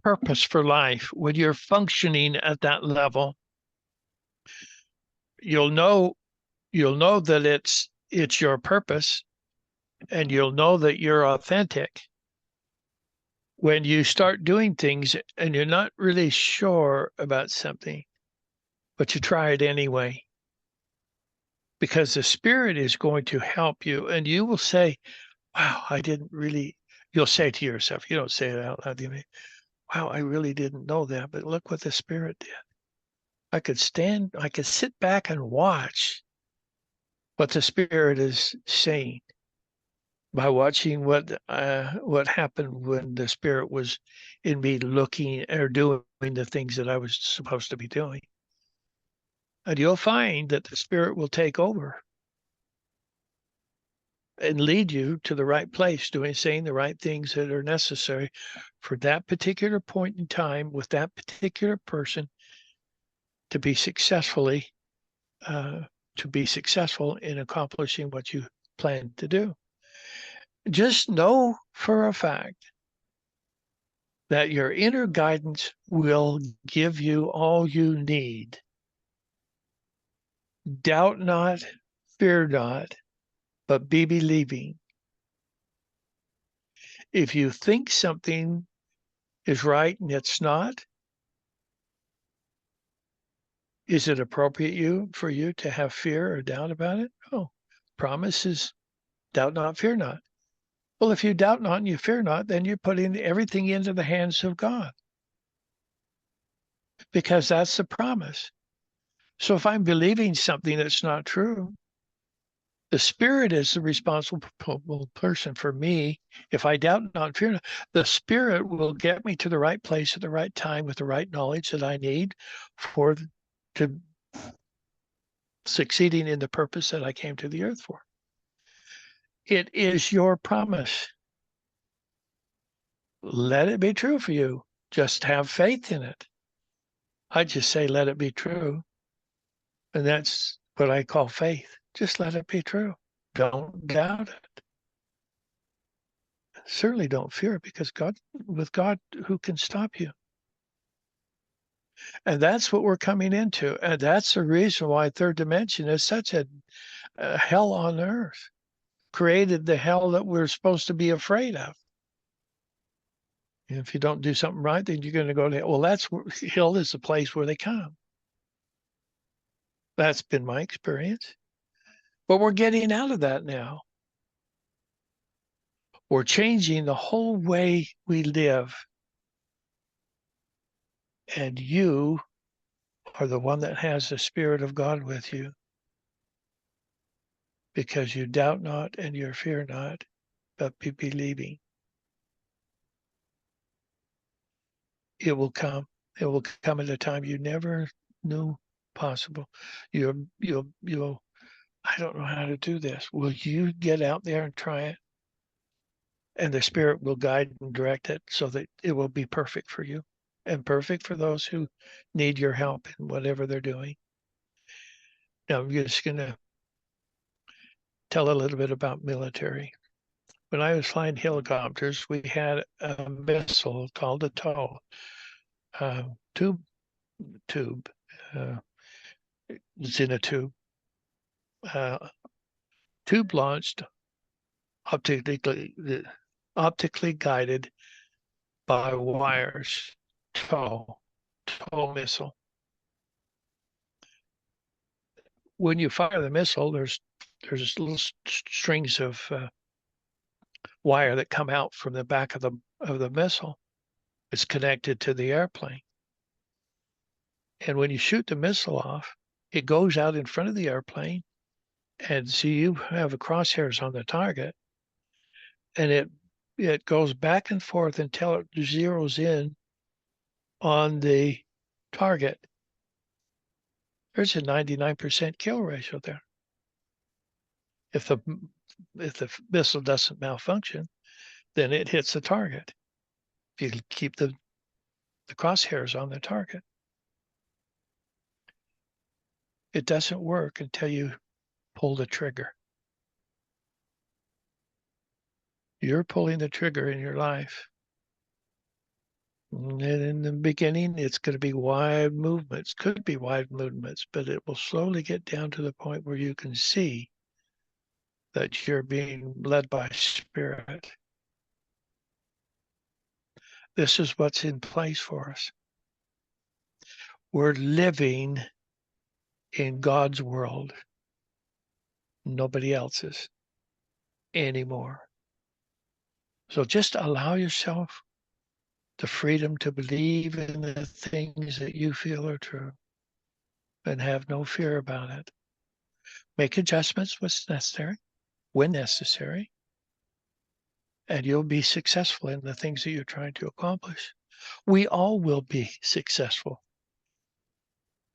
purpose for life, when you're functioning at that level, you'll know that it's your purpose, and you'll know that you're authentic when you start doing things and you're not really sure about something, but you try it anyway, because the Spirit is going to help you, and you will say, wow, you'll say to yourself, you don't say it out loud, you mean, wow, I really didn't know that, but look what the Spirit did. I could sit back and watch what the Spirit is saying by watching what happened when the Spirit was in me, looking or doing the things that I was supposed to be doing. And you'll find that the Spirit will take over and lead you to the right place, saying the right things that are necessary for that particular point in time with that particular person to be successful in accomplishing what you plan to do. Just know for a fact that your inner guidance will give you all you need. Doubt not, fear not, but be believing. If you think something is right and it's not, is it appropriate for you to have fear or doubt about it? No. Promise is doubt not, fear not. Well, if you doubt not and you fear not, then you're putting everything into the hands of God, because that's the promise. So if I'm believing something that's not true, the Spirit is the responsible person for me. If I doubt not and fear not, the Spirit will get me to the right place at the right time with the right knowledge that I need to succeeding in the purpose that I came to the earth for. It is your promise. Let it be true for you. Just have faith in it. I just say, let it be true. And that's what I call faith. Just let it be true. Don't doubt it. Certainly don't fear it, because with God, who can stop you? And that's what we're coming into. And that's the reason why third dimension is such a hell on earth. Created the hell that we're supposed to be afraid of. And if you don't do something right, then you're going to go to hell. Well, that's where hell is the place where they come. That's been my experience. But we're getting out of that now. We're changing the whole way we live. And you are the one that has the Spirit of God with you, because you doubt not and you fear not, but be believing. It will come. It will come at a time you never knew possible. You'll, I don't know how to do this. Will you get out there and try it? And the Spirit will guide and direct it so that it will be perfect for you and perfect for those who need your help in whatever they're doing. Now, I'm just going to tell a little bit about military. When I was flying helicopters, we had a missile called a TOW, tube. It's in a tube. Tube launched, optically guided by wires. TOW missile. When you fire the missile, there's little strings of wire that come out from the back of the missile. It's connected to the airplane. And when you shoot the missile off, it goes out in front of the airplane, and so you have the crosshairs on the target, and it goes back and forth until it zeroes in on the target. There's a 99% kill ratio there. If the missile doesn't malfunction, then it hits the target. If you keep the crosshairs on the target. It doesn't work until you pull the trigger. You're pulling the trigger in your life. And in the beginning, it's going to be wide movements, could be wide movements, but it will slowly get down to the point where you can see that you're being led by Spirit. This is what's in place for us. We're living in God's world, nobody else's anymore. So just allow yourself the freedom to believe in the things that you feel are true and have no fear about it. Make adjustments when necessary, and you'll be successful in the things that you're trying to accomplish. We all will be successful,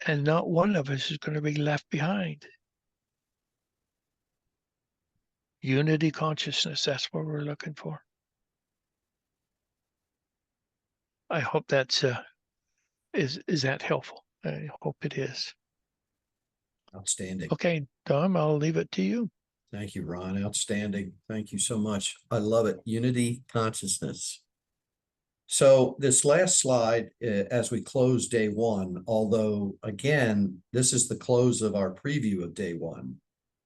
and not one of us is going to be left behind. Unity consciousness, that's what we're looking for. I hope that's is that helpful? I hope it is. Outstanding. Okay, Dom, I'll leave it to you. Thank you, Ron. Outstanding. Thank you so much. I love it. Unity consciousness. So this last slide, as we close day one, although again, this is the close of our preview of day one,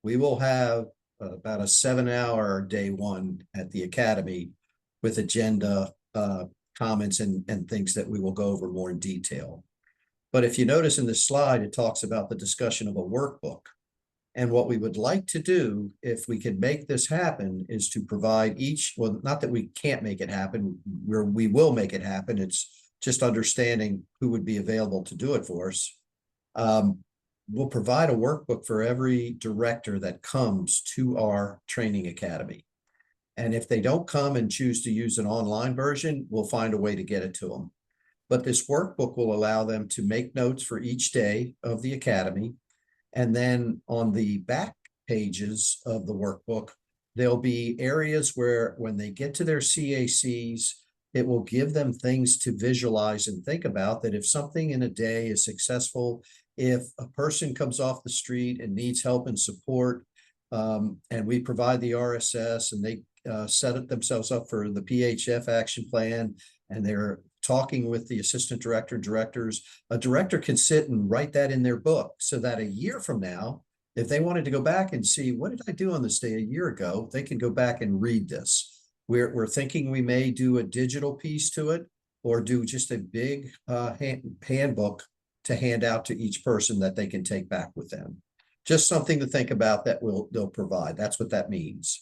we will have about a 7-hour day one at the Academy with agenda, comments and things that we will go over more in detail. But if you notice in this slide, it talks about the discussion of a workbook. And what we would like to do, if we can make this happen, is to provide each, well, not that we can't make it happen, we will make it happen. It's just understanding who would be available to do it for us. We'll provide a workbook for every director that comes to our training academy. And if they don't come and choose to use an online version, we'll find a way to get it to them. But this workbook will allow them to make notes for each day of the academy. And then on the back pages of the workbook, there'll be areas where when they get to their CACs, it will give them things to visualize and think about, that if something in a day is successful, if a person comes off the street and needs help and support, and we provide the RSS and they set it themselves up for the PHF action plan, and they're talking with the assistant director, directors, a director can sit and write that in their book so that a year from now, if they wanted to go back and see, what did I do on this day a year ago, they can go back and read this. We're thinking we may do a digital piece to it, or do just a big handbook to hand out to each person that they can take back with them. Just something to think about that they'll provide. That's what that means.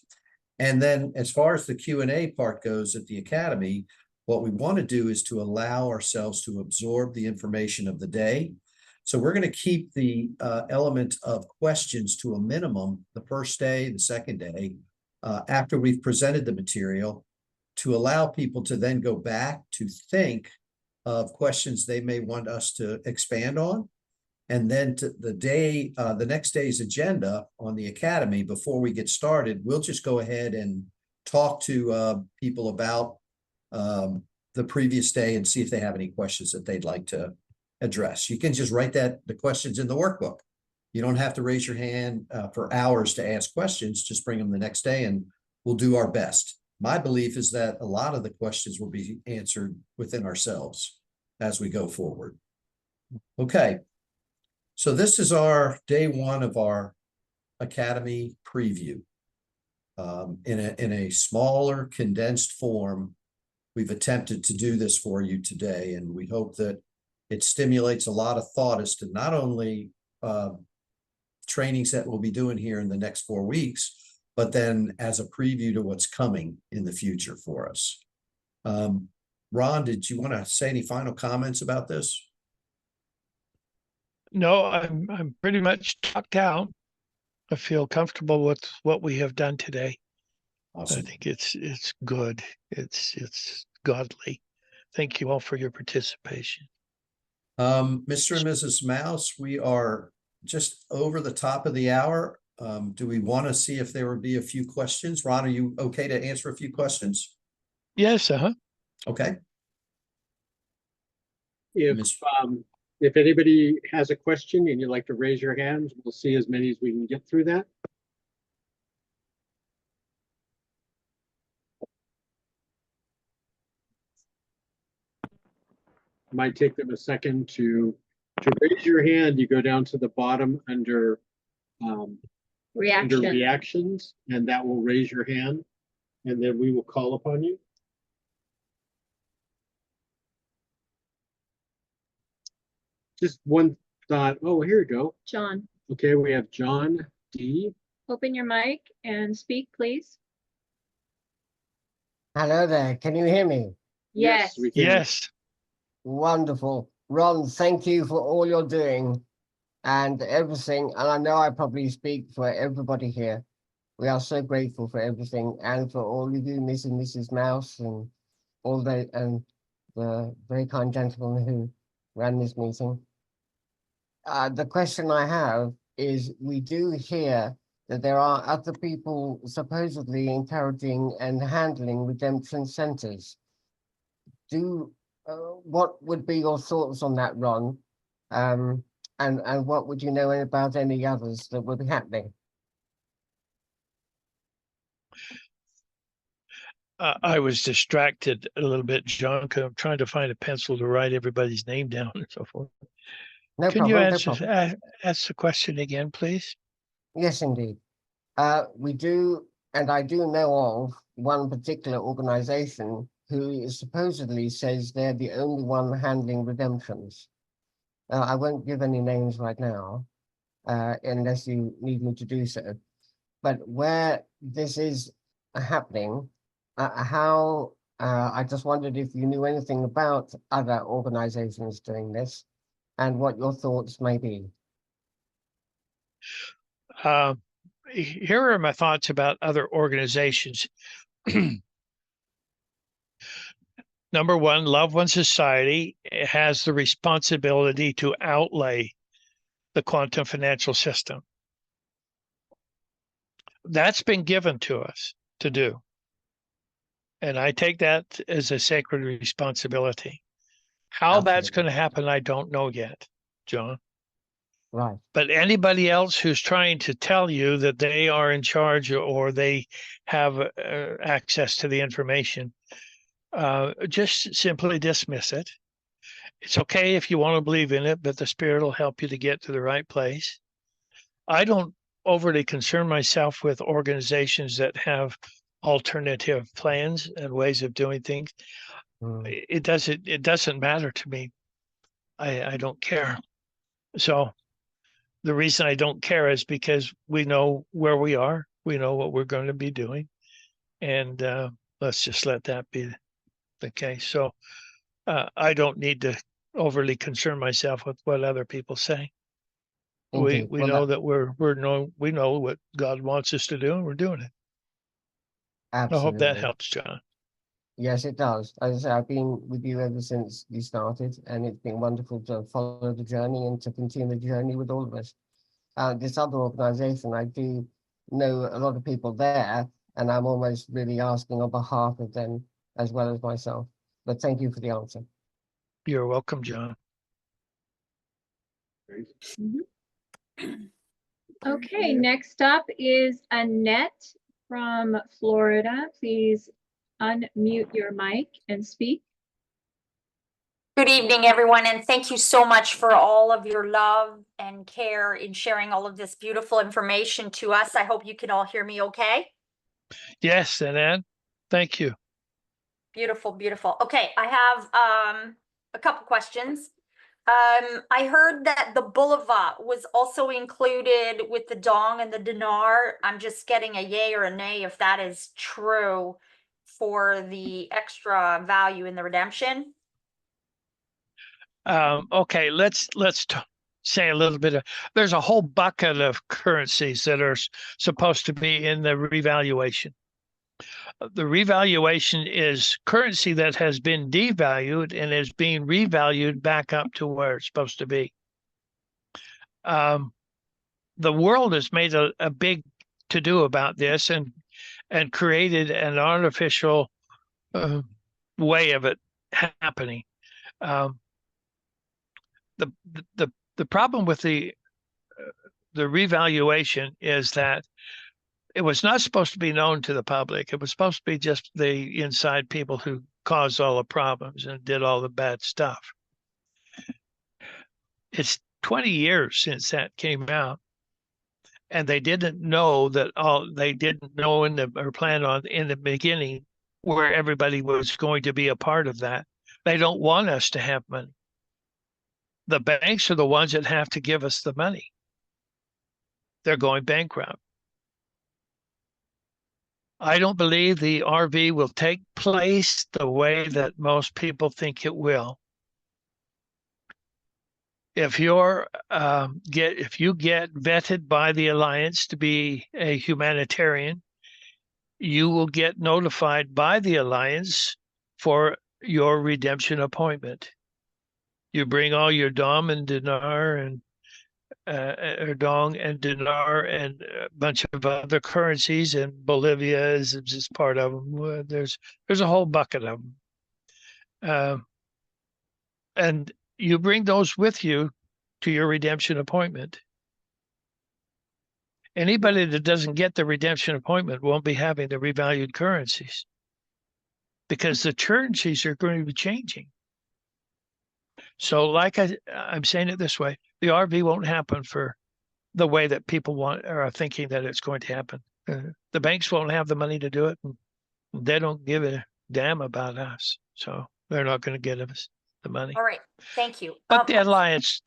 And then as far as the Q&A part goes at the academy, what we want to do is to allow ourselves to absorb the information of the day. So we're going to keep the element of questions to a minimum the first day, the second day, after we've presented the material, to allow people to then go back to think of questions they may want us to expand on. And then to the next day's agenda on the academy, before we get started, we'll just go ahead and talk to people about the previous day and see if they have any questions that they'd like to address. You can just write the questions in the workbook. You don't have to raise your hand for hours to ask questions. Just bring them the next day and we'll do our best. My belief is that a lot of the questions will be answered within ourselves as we go forward. Okay. So this is our day one of our academy preview. In a smaller, condensed form, we've attempted to do this for you today, and we hope that it stimulates a lot of thought as to not only trainings that we'll be doing here in the next 4 weeks, but then as a preview to what's coming in the future for us. Ron, did you want to say any final comments about this? No, I'm pretty much talked out. I feel comfortable with what we have done today. Awesome. I think it's good. It's godly. Thank you all for your participation. Mr. and Mrs. Mouse, we are just over the top of the hour. Do we want to see if there would be a few questions? Ron, are you okay to answer a few questions? Yes, Okay. If anybody has a question and you'd like to raise your hands, we'll see as many as we can get through that. Might take them a second to raise your hand. You go down to the bottom under reactions, and that will raise your hand, and then we will call upon you. Just one thought. Oh, here we go. John, Okay, we have John D. open your mic and speak, please. Hello there, can you hear me? Yes. we can. yes. Wonderful. Ron, thank you for all you're doing and everything. And I know I probably speak for everybody here. We are so grateful for everything and for all of you, Miss and Mrs. Mouse, and all the very kind gentleman who ran this meeting. The question I have is, we do hear that there are other people supposedly encouraging and handling redemption centers. What would be your thoughts on that, Ron? And what would you know about any others that would be happening? I was distracted a little bit, John, because I'm trying to find a pencil to write everybody's name down and so forth. No Can problem, you no answer, problem. ask the question again, please? Yes, indeed. We do, and I do know of one particular organization who supposedly says they're the only one handling redemptions. I won't give any names right now, unless you need me to do so. But where this is happening, I just wondered if you knew anything about other organizations doing this and what your thoughts may be. Here are my thoughts about other organizations. Number one, Loved One Society has the responsibility to outlay the quantum financial system. That's been given to us to do. And I take that as a sacred responsibility. How that's Absolutely. going to happen, I don't know yet, John. Right. But anybody else who's trying to tell you that they are in charge or they have access to the information, just simply dismiss it. It's okay if you want to believe in it, but the Spirit will help you to get to the right place. I don't overly concern myself with organizations that have alternative plans and ways of doing things. Mm. It doesn't matter to me. I don't care. So the reason I don't care is because we know where we are. We know what we're going to be doing. And let's just let that be the case. So I don't need to overly concern myself with what other people say. Indeed. We Well, know that we know what God wants us to do, and we're doing it. I hope that absolutely. helps, John. Yes, it does. As I say, I've been with you ever since you started, and it's been wonderful to follow the journey and to continue the journey with all of us. This other organization, I do know a lot of people there, and I'm almost really asking on behalf of them as well as myself. But thank you for the answer. You're welcome, John. Okay, next up is Annette from Florida. Please unmute your mic and speak. Good evening, everyone, and thank you so much for all of your love and care in sharing all of this beautiful information to us. I hope you can all hear me okay. Yes, Annette, thank you. Beautiful, beautiful. Okay, I have a couple questions. I heard that the Boulevard was also included with the Dong and the Dinar. I'm just getting a yay or a nay if that is true for the extra value in the redemption. Okay, let's say a little bit of, there's a whole bucket of currencies that are supposed to be in the revaluation. The revaluation is currency that has been devalued and is being revalued back up to where it's supposed to be. The world has made a big to-do about this and created an artificial way of it happening. The problem with the revaluation is that it was not supposed to be known to the public. It was supposed to be just the inside people who caused all the problems and did all the bad stuff. It's 20 years since that came out, and they didn't know they didn't know or plan on in the beginning where everybody was going to be a part of that. They don't want us to have money. The banks are the ones that have to give us the money. They're going bankrupt. I don't believe the RV will take place the way that most people think it will. If you get vetted by the Alliance to be a humanitarian, you will get notified by the Alliance for your redemption appointment. You bring all your Dom and Dinar and or Dong and Dinar and a bunch of other currencies, and Bolivia is part of them. There's a whole bucket of them, and you bring those with you to your redemption appointment. Anybody that doesn't get the redemption appointment won't be having the revalued currencies because the currencies are going to be changing. So like I'm saying it this way, the RV won't happen for the way that people want or are thinking that it's going to happen. The banks won't have the money to do it, and they don't give a damn about us. So they're not going to get us the money. All right, thank you. But the alliance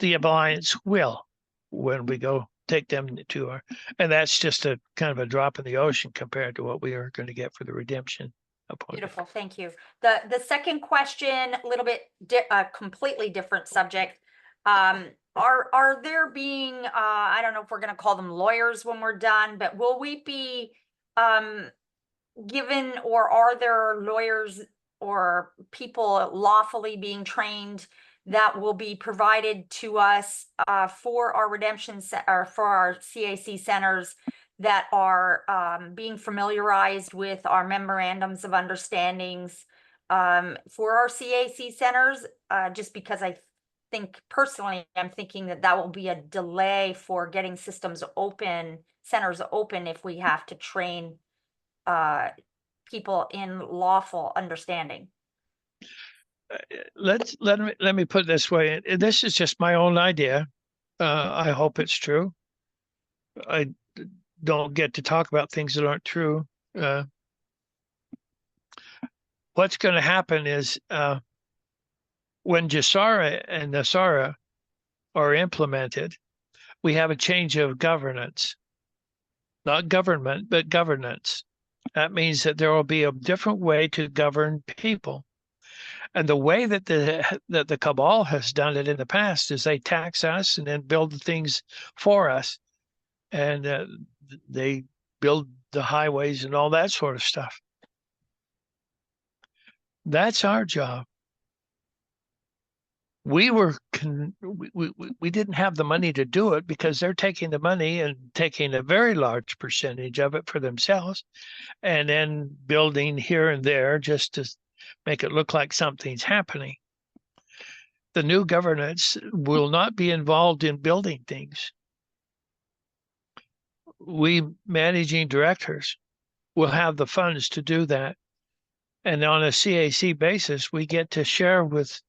will when we go take them to our, and that's just a kind of a drop in the ocean compared to what we are going to get for the redemption appointment. Beautiful, thank you. The second question, a little bit completely different subject. Are there being I don't know if we're gonna call them lawyers when we're done, but will we be given, or are there lawyers or people lawfully being trained that will be provided to us for our redemption or for our CAC centers that are being familiarized with our memorandums of understandings for our CAC centers? Just because I think personally, I'm thinking that that will be a delay for getting systems open, centers open, if we have to train people in lawful understanding. Let me put it this way. This is just my own idea. I hope it's true. I don't get to talk about things that aren't true. What's going to happen is when GESARA and NESARA are implemented, we have a change of governance. Not government, but governance. That means that there will be a different way to govern people. And the way that the cabal has done it in the past is they tax us and then build the things for us. And they build the highways and all that sort of stuff. That's our job. We didn't have the money to do it because they're taking the money and taking a very large percentage of it for themselves and then building here and there just to make it look like something's happening. The new governance will not be involved in building things. We managing directors will have the funds to do that. And on a CAC basis, we get to share with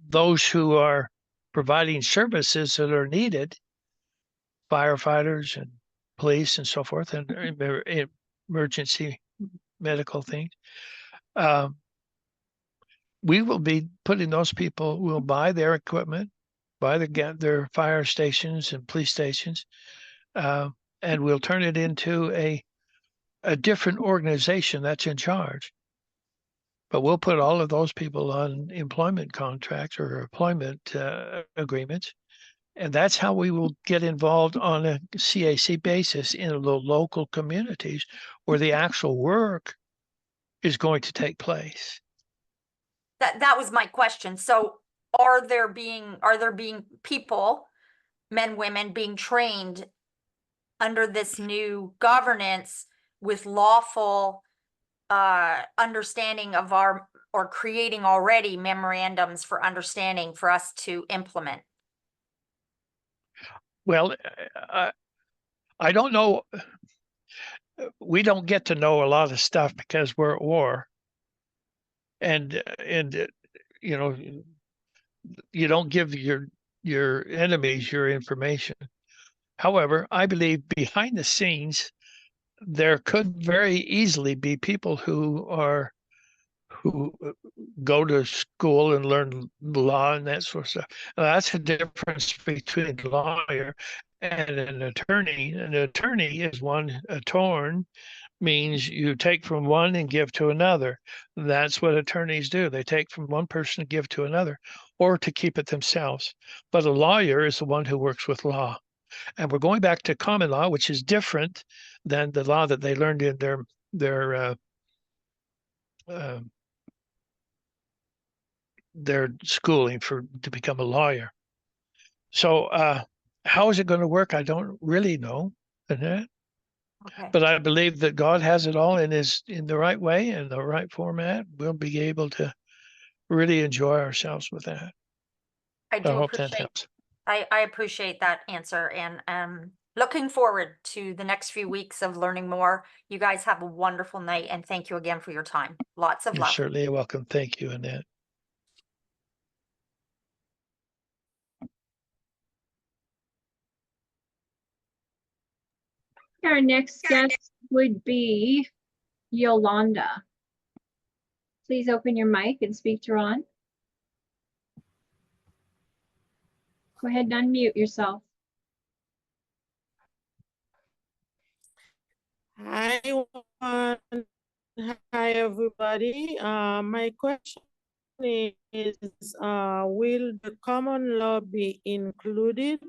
those who are providing services that are needed, firefighters and police and so forth, and emergency medical things. We will be putting those people, will buy their equipment, buy their fire stations and police stations, and we'll turn it into a different organization that's in charge. But we'll put all of those people on employment contracts or employment agreements. And that's how we will get involved on a CAC basis in the local communities where the actual work is going to take place. That was my question. So are there being people, men, women, being trained under this new governance with lawful understanding of our, or creating already memorandums for understanding for us to implement? Well, I don't know. We don't get to know a lot of stuff because we're at war. And you know, you don't give your enemies your information. However, I believe behind the scenes, there could very easily be people who go to school and learn law and that sort of stuff. Now, that's the difference between a lawyer and an attorney. An attorney is one. Attorn means you take from one and give to another. That's what attorneys do. They take from one person and give to another, or to keep it themselves. But a lawyer is the one who works with law. And we're going back to common law, which is different than the law that they learned in their schooling to become a lawyer. So how is it going to work? I don't really know. Okay. But I believe that God has it all in the right way and the right format. We'll be able to really enjoy ourselves with that. I do hope that appreciate, helps. I appreciate that answer, and looking forward to the next few weeks of learning more. You guys have a wonderful night, and thank you again for your time. Lots of You're love. certainly welcome. Thank you, Annette. Our next guest would be Yolanda. Please open your mic and speak to Ron. Go ahead and unmute yourself. Hi, Juan. Hi, everybody. My question is, will the common law be included?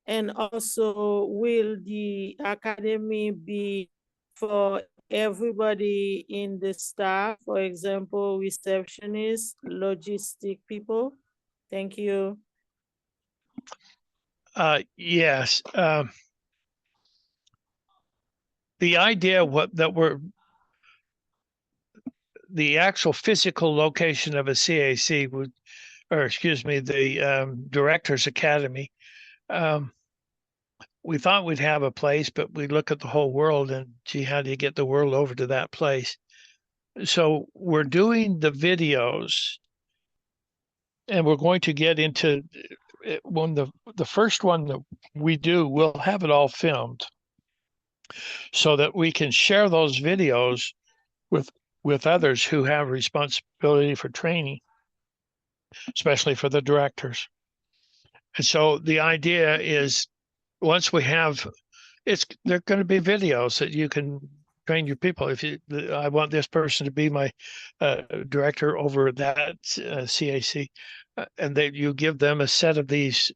And also, will the academy be for everybody in the staff, for example, receptionists, logistic people? Thank you. Yes. The idea the actual physical location of a CAC would, or excuse me, the Directors Academy. We thought we'd have a place, but we look at the whole world and gee, how do you get the world over to that place? So we're doing the videos and we're going to get into when the first one that we do, we'll have it all filmed so that we can share those videos with others who have responsibility for training, especially for the directors. And so the idea is once we have they're going to be videos that you can train your people. If I want this person to be my director over that CAC, and that you give them a set of these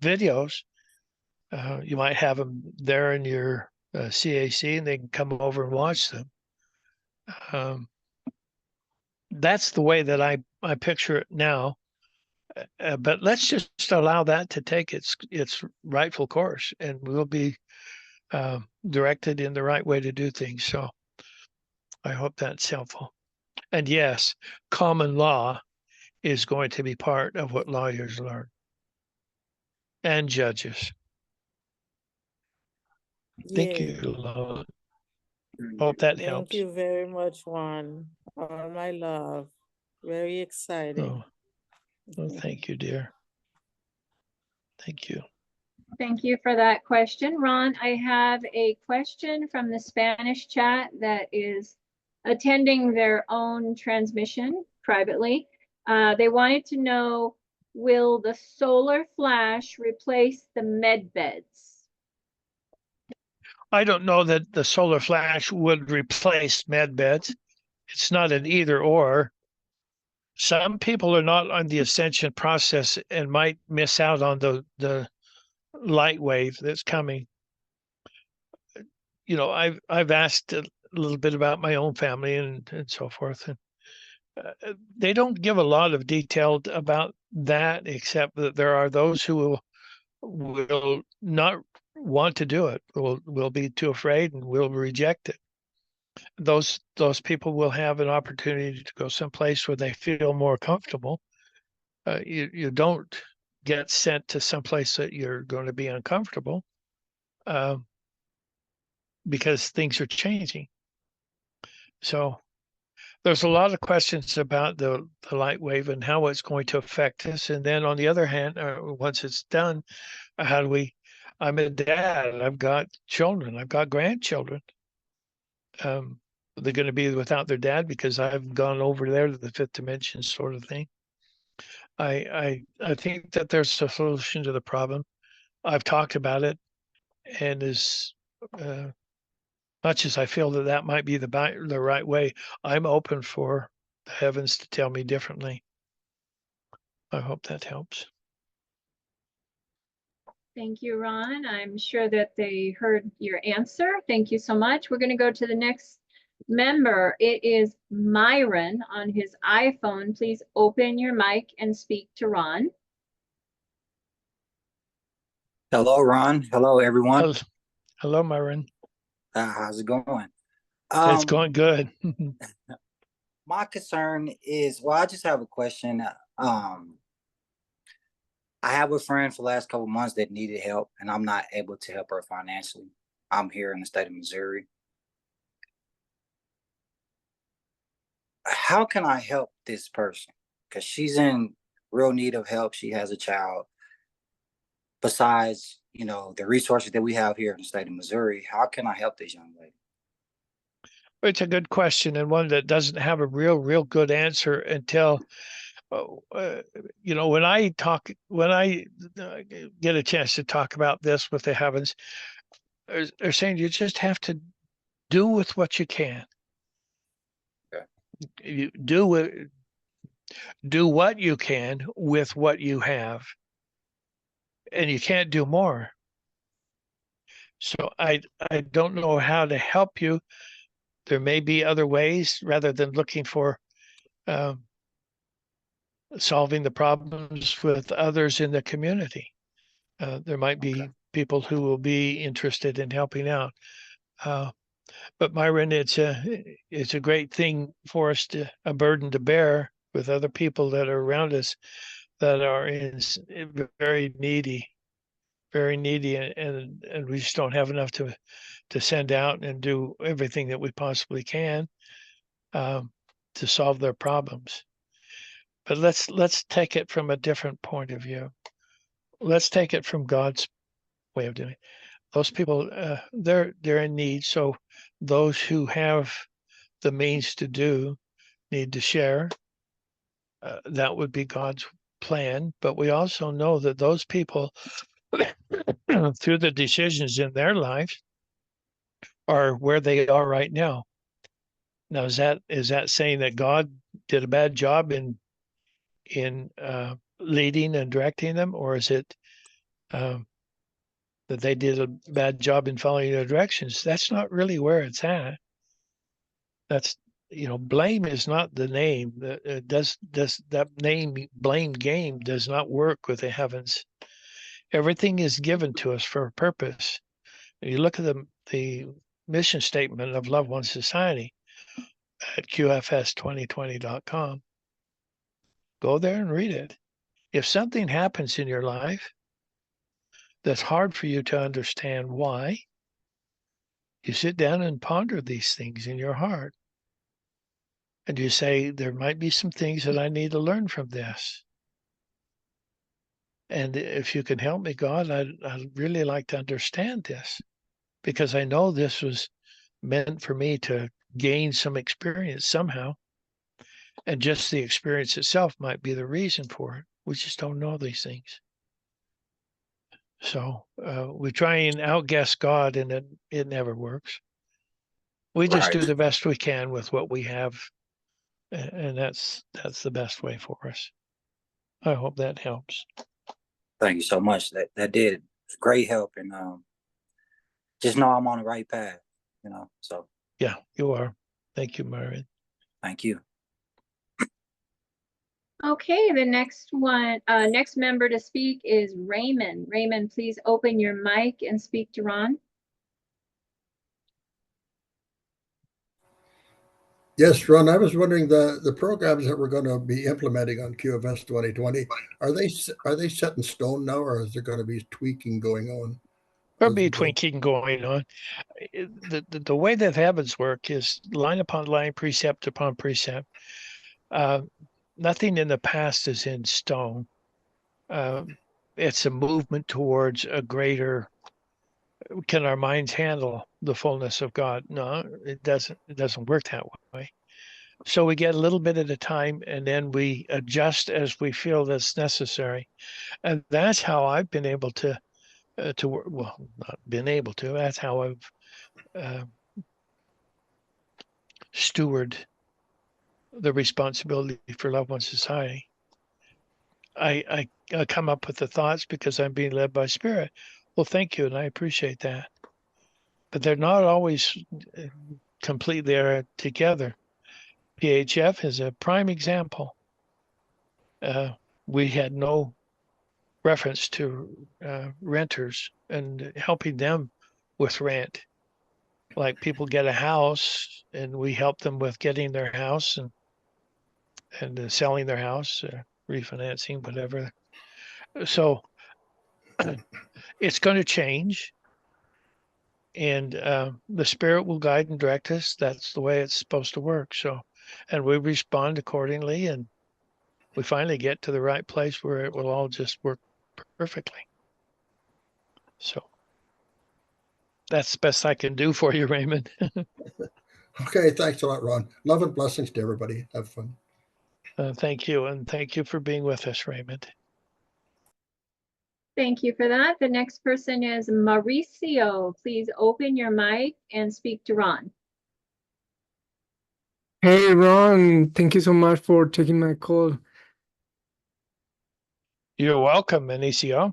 videos. You might have them there in your CAC, and they can come over and watch them. That's the way that I picture it now. But let's just allow that to take its rightful course, and we'll be directed in the right way to do things. So I hope that's helpful. And yes, common law is going to be part of what lawyers learn and judges. Thank Yes. you, Lola. Hope that Thank helps. you very much, Juan. All my love. Very exciting. Oh, thank you, dear. Thank you. Thank you for that question, Ron. I have a question from the Spanish chat that is attending their own transmission privately. They wanted to know, will the solar flash replace the med beds? I don't know that the solar flash would replace med beds. It's not an either or. Some people are not on the ascension process and might miss out on the light wave that's coming. You know, I've asked a little bit about my own family and so forth, and they don't give a lot of detail about that, except that there are those who will not want to do it, will be too afraid and will reject it. Those people will have an opportunity to go someplace where they feel more comfortable. You don't get sent to someplace that you're going to be uncomfortable, because things are changing. So there's a lot of questions about the light wave and how it's going to affect us. And then on the other hand, once it's done, how do we? I'm a dad. I've got children. I've got grandchildren. They're going to be without their dad because I've gone over there to the fifth dimension, sort of thing. I think that there's a solution to the problem. I've talked about it, and as much as I feel that that might be the right way, I'm open for the heavens to tell me differently. I hope that helps. Thank you, Ron. I'm sure that they heard your answer. Thank you so much. We're going to go to the next member. It is Myron on his iPhone. Please open your mic and speak to Ron. Hello, Ron. Hello, everyone. Hello, Myron. How's it going? It's going good. My concern is, well, I just have a question. I have a friend for the last couple of months that needed help, and I'm not able to help her financially. I'm here in the state of Missouri. How can I help this person? Because she's in real need of help. She has a child. Besides, you know, the resources that we have here in the state of Missouri, how can I help this young lady? It's a good question, and one that doesn't have a real good answer until, you know, when I get a chance to talk about this with the heavens, they're saying you just have to do with what you can. Okay. You do what you can with what you have, and you can't do more. So I don't know how to help you. There may be other ways rather than looking for solving the problems with others in the community. There might be people who will be interested in helping out. But Myron, it's a great thing for us a burden to bear with other people that are around us that are very needy, and we just don't have enough to send out and do everything that we possibly can to solve their problems. But let's take it from a different point of view. Let's take it from God's way of doing it. Those people, they're in need. So those who have the means to do need to share. That would be God's plan. But we also know that those people, through the decisions in their lives, are where they are right now. Now, is that saying that God did a bad job in leading and directing them, or is it that they did a bad job in following their directions? That's not really where it's at. That's, blame is not the name. Does that name blame game does not work with the heavens. Everything is given to us for a purpose. You look at the mission statement of Love One Society at qfs2020.com. Go there and read it. If something happens in your life that's hard for you to understand why, you sit down and ponder these things in your heart. And you say, there might be some things that I need to learn from this. And if you can help me, God, I'd really like to understand this, because I know this was meant for me to gain some experience somehow. And just the experience itself might be the reason for it. We just don't know these things. So we try and outguess God, and it never works. We just do the best we can with what we have, and that's the best way for us. I hope that helps. Thank you so much. That did. It was great help, and just know I'm on the right path. So Yeah, you are. Thank you, Myron. thank you. Okay, the next member to speak is Raymond. Raymond, please open your mic and speak to Ron. Yes, Ron, I was wondering the programs that we're going to be implementing on QFS 2020, are they set in stone now, or is there going to be tweaking going on? There'll be tweaking going on. The way that heavens work is line upon line, precept upon precept. Nothing in the past is in stone. It's a movement towards a greater. Can our minds handle the fullness of God? No, it doesn't. It doesn't work that way. So we get a little bit at a time, and then we adjust as we feel that's necessary. And that's how I've been able to work. Well, not been able to. That's how I've steward the responsibility for Love One Society. I come up with the thoughts because I'm being led by Spirit. Well, thank you, and I appreciate that. But they're not always completely together. PHF is a prime example. We had no reference to renters and helping them with rent. Like people get a house, and we help them with getting their house and selling their house, refinancing, whatever. So it's going to change, and the Spirit will guide and direct us. That's the way it's supposed to work. So, and we respond accordingly, and we finally get to the right place where it will all just work perfectly. So that's the best I can do for you, Raymond. Okay, thanks a lot, Ron. Love and blessings to everybody. Have fun. Thank you, and thank you for being with us, Raymond. Thank you for that. The next person is Mauricio. Please open your mic and speak to Ron. Hey Ron, thank you so much for taking my call. You're welcome, Inicio.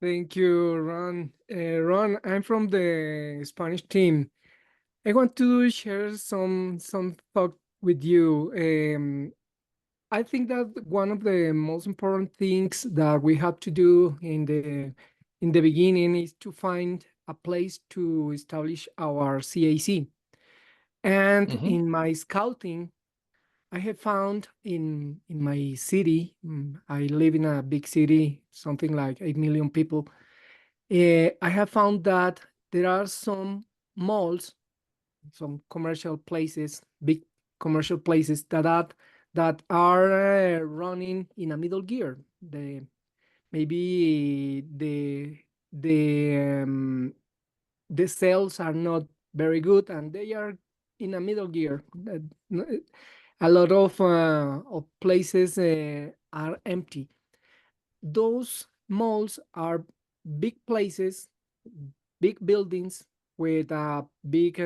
Thank you, Ron. Ron, I'm from the Spanish team. I want to share some thought with you. I think that one of the most important things that we have to do in the beginning is to find a place to establish our CAC. And Mhm. in my scouting, I have found in my city, I live in a big city, something like 8 million people. I have found that there are some malls, some commercial places, big commercial places that are running in a middle gear. Maybe the sales are not very good, and they are in a middle gear. A lot of places are empty. Those malls are big places, big buildings with a big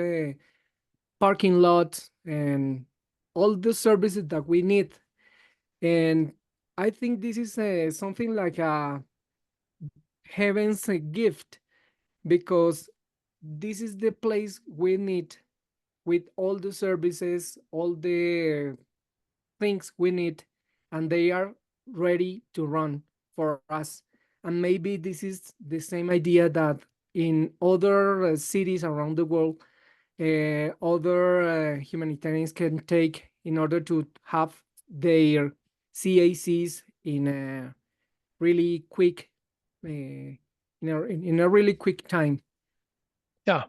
parking lot and all the services that we need. And I think this is something like a heaven's gift, because this is the place we need with all the services, all the things we need, and they are ready to run for us. And maybe this is the same idea that in other cities around the world, other humanitarians can take in order to have their CACs in a really quick, in a really quick time. Yeah.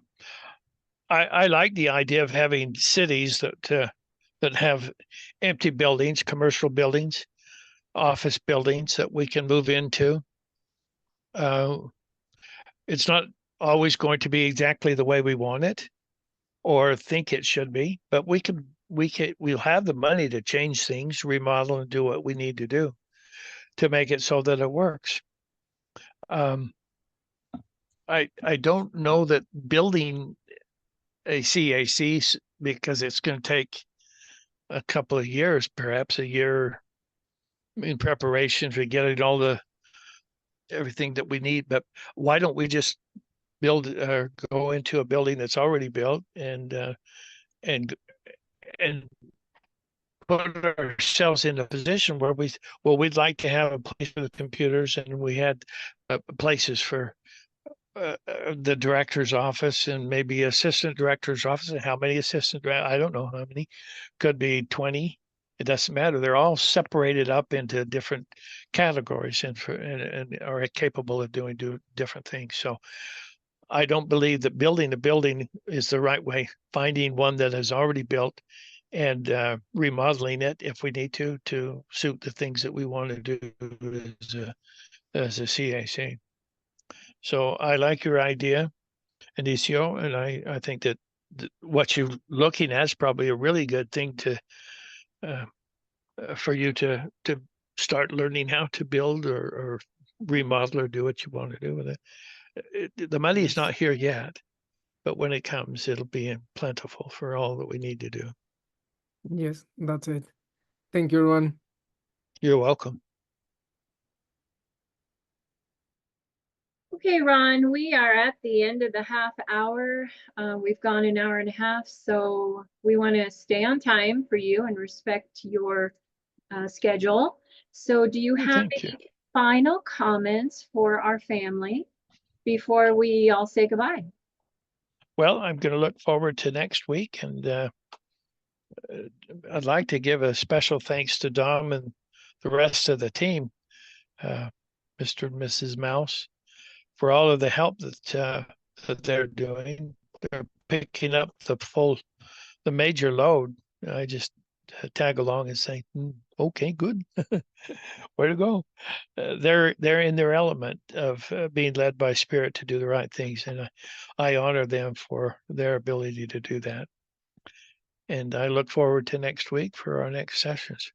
I like the idea of having cities that have empty buildings, commercial buildings, office buildings that we can move into. It's not always going to be exactly the way we want it or think it should be, but we'll have the money to change things, remodel, and do what we need to do to make it so that it works. I don't know that building a CAC, because it's going to take a couple of years, perhaps a year in preparation for getting everything that we need. But why don't we just build or go into a building that's already built and put ourselves in a position where we'd like to have a place for the computers, and we had places for the director's office and maybe assistant director's office. And how many I don't know how many. Could be 20. It doesn't matter. They're all separated up into different categories and are capable of doing different things. So I don't believe that building a building is the right way. Finding one that is already built and remodeling it if we need to suit the things that we want to do as a CAC. So I like your idea, Inicio, and I think that what you're looking at is probably a really good thing for you to start learning how to build or remodel or do what you want to do with it. The money is not here yet, but when it comes, it'll be plentiful for all that we need to do. Yes, that's it. Thank you, Ron. You're welcome. Okay, Ron, we are at the end of the half hour. We've gone an hour and a half, so we want to stay on time for you and respect your schedule. So do you have Thank you. any final comments for our family before we all say goodbye? Well, I'm going to look forward to next week, and I'd like to give a special thanks to Dom and the rest of the team, Mr. and Mrs. Mouse, for all of the help that they're doing. They're picking up the major load. I just tag along and say, okay, good. Way to go. They're in their element of being led by Spirit to do the right things, and I honor them for their ability to do that. And I look forward to next week for our next sessions.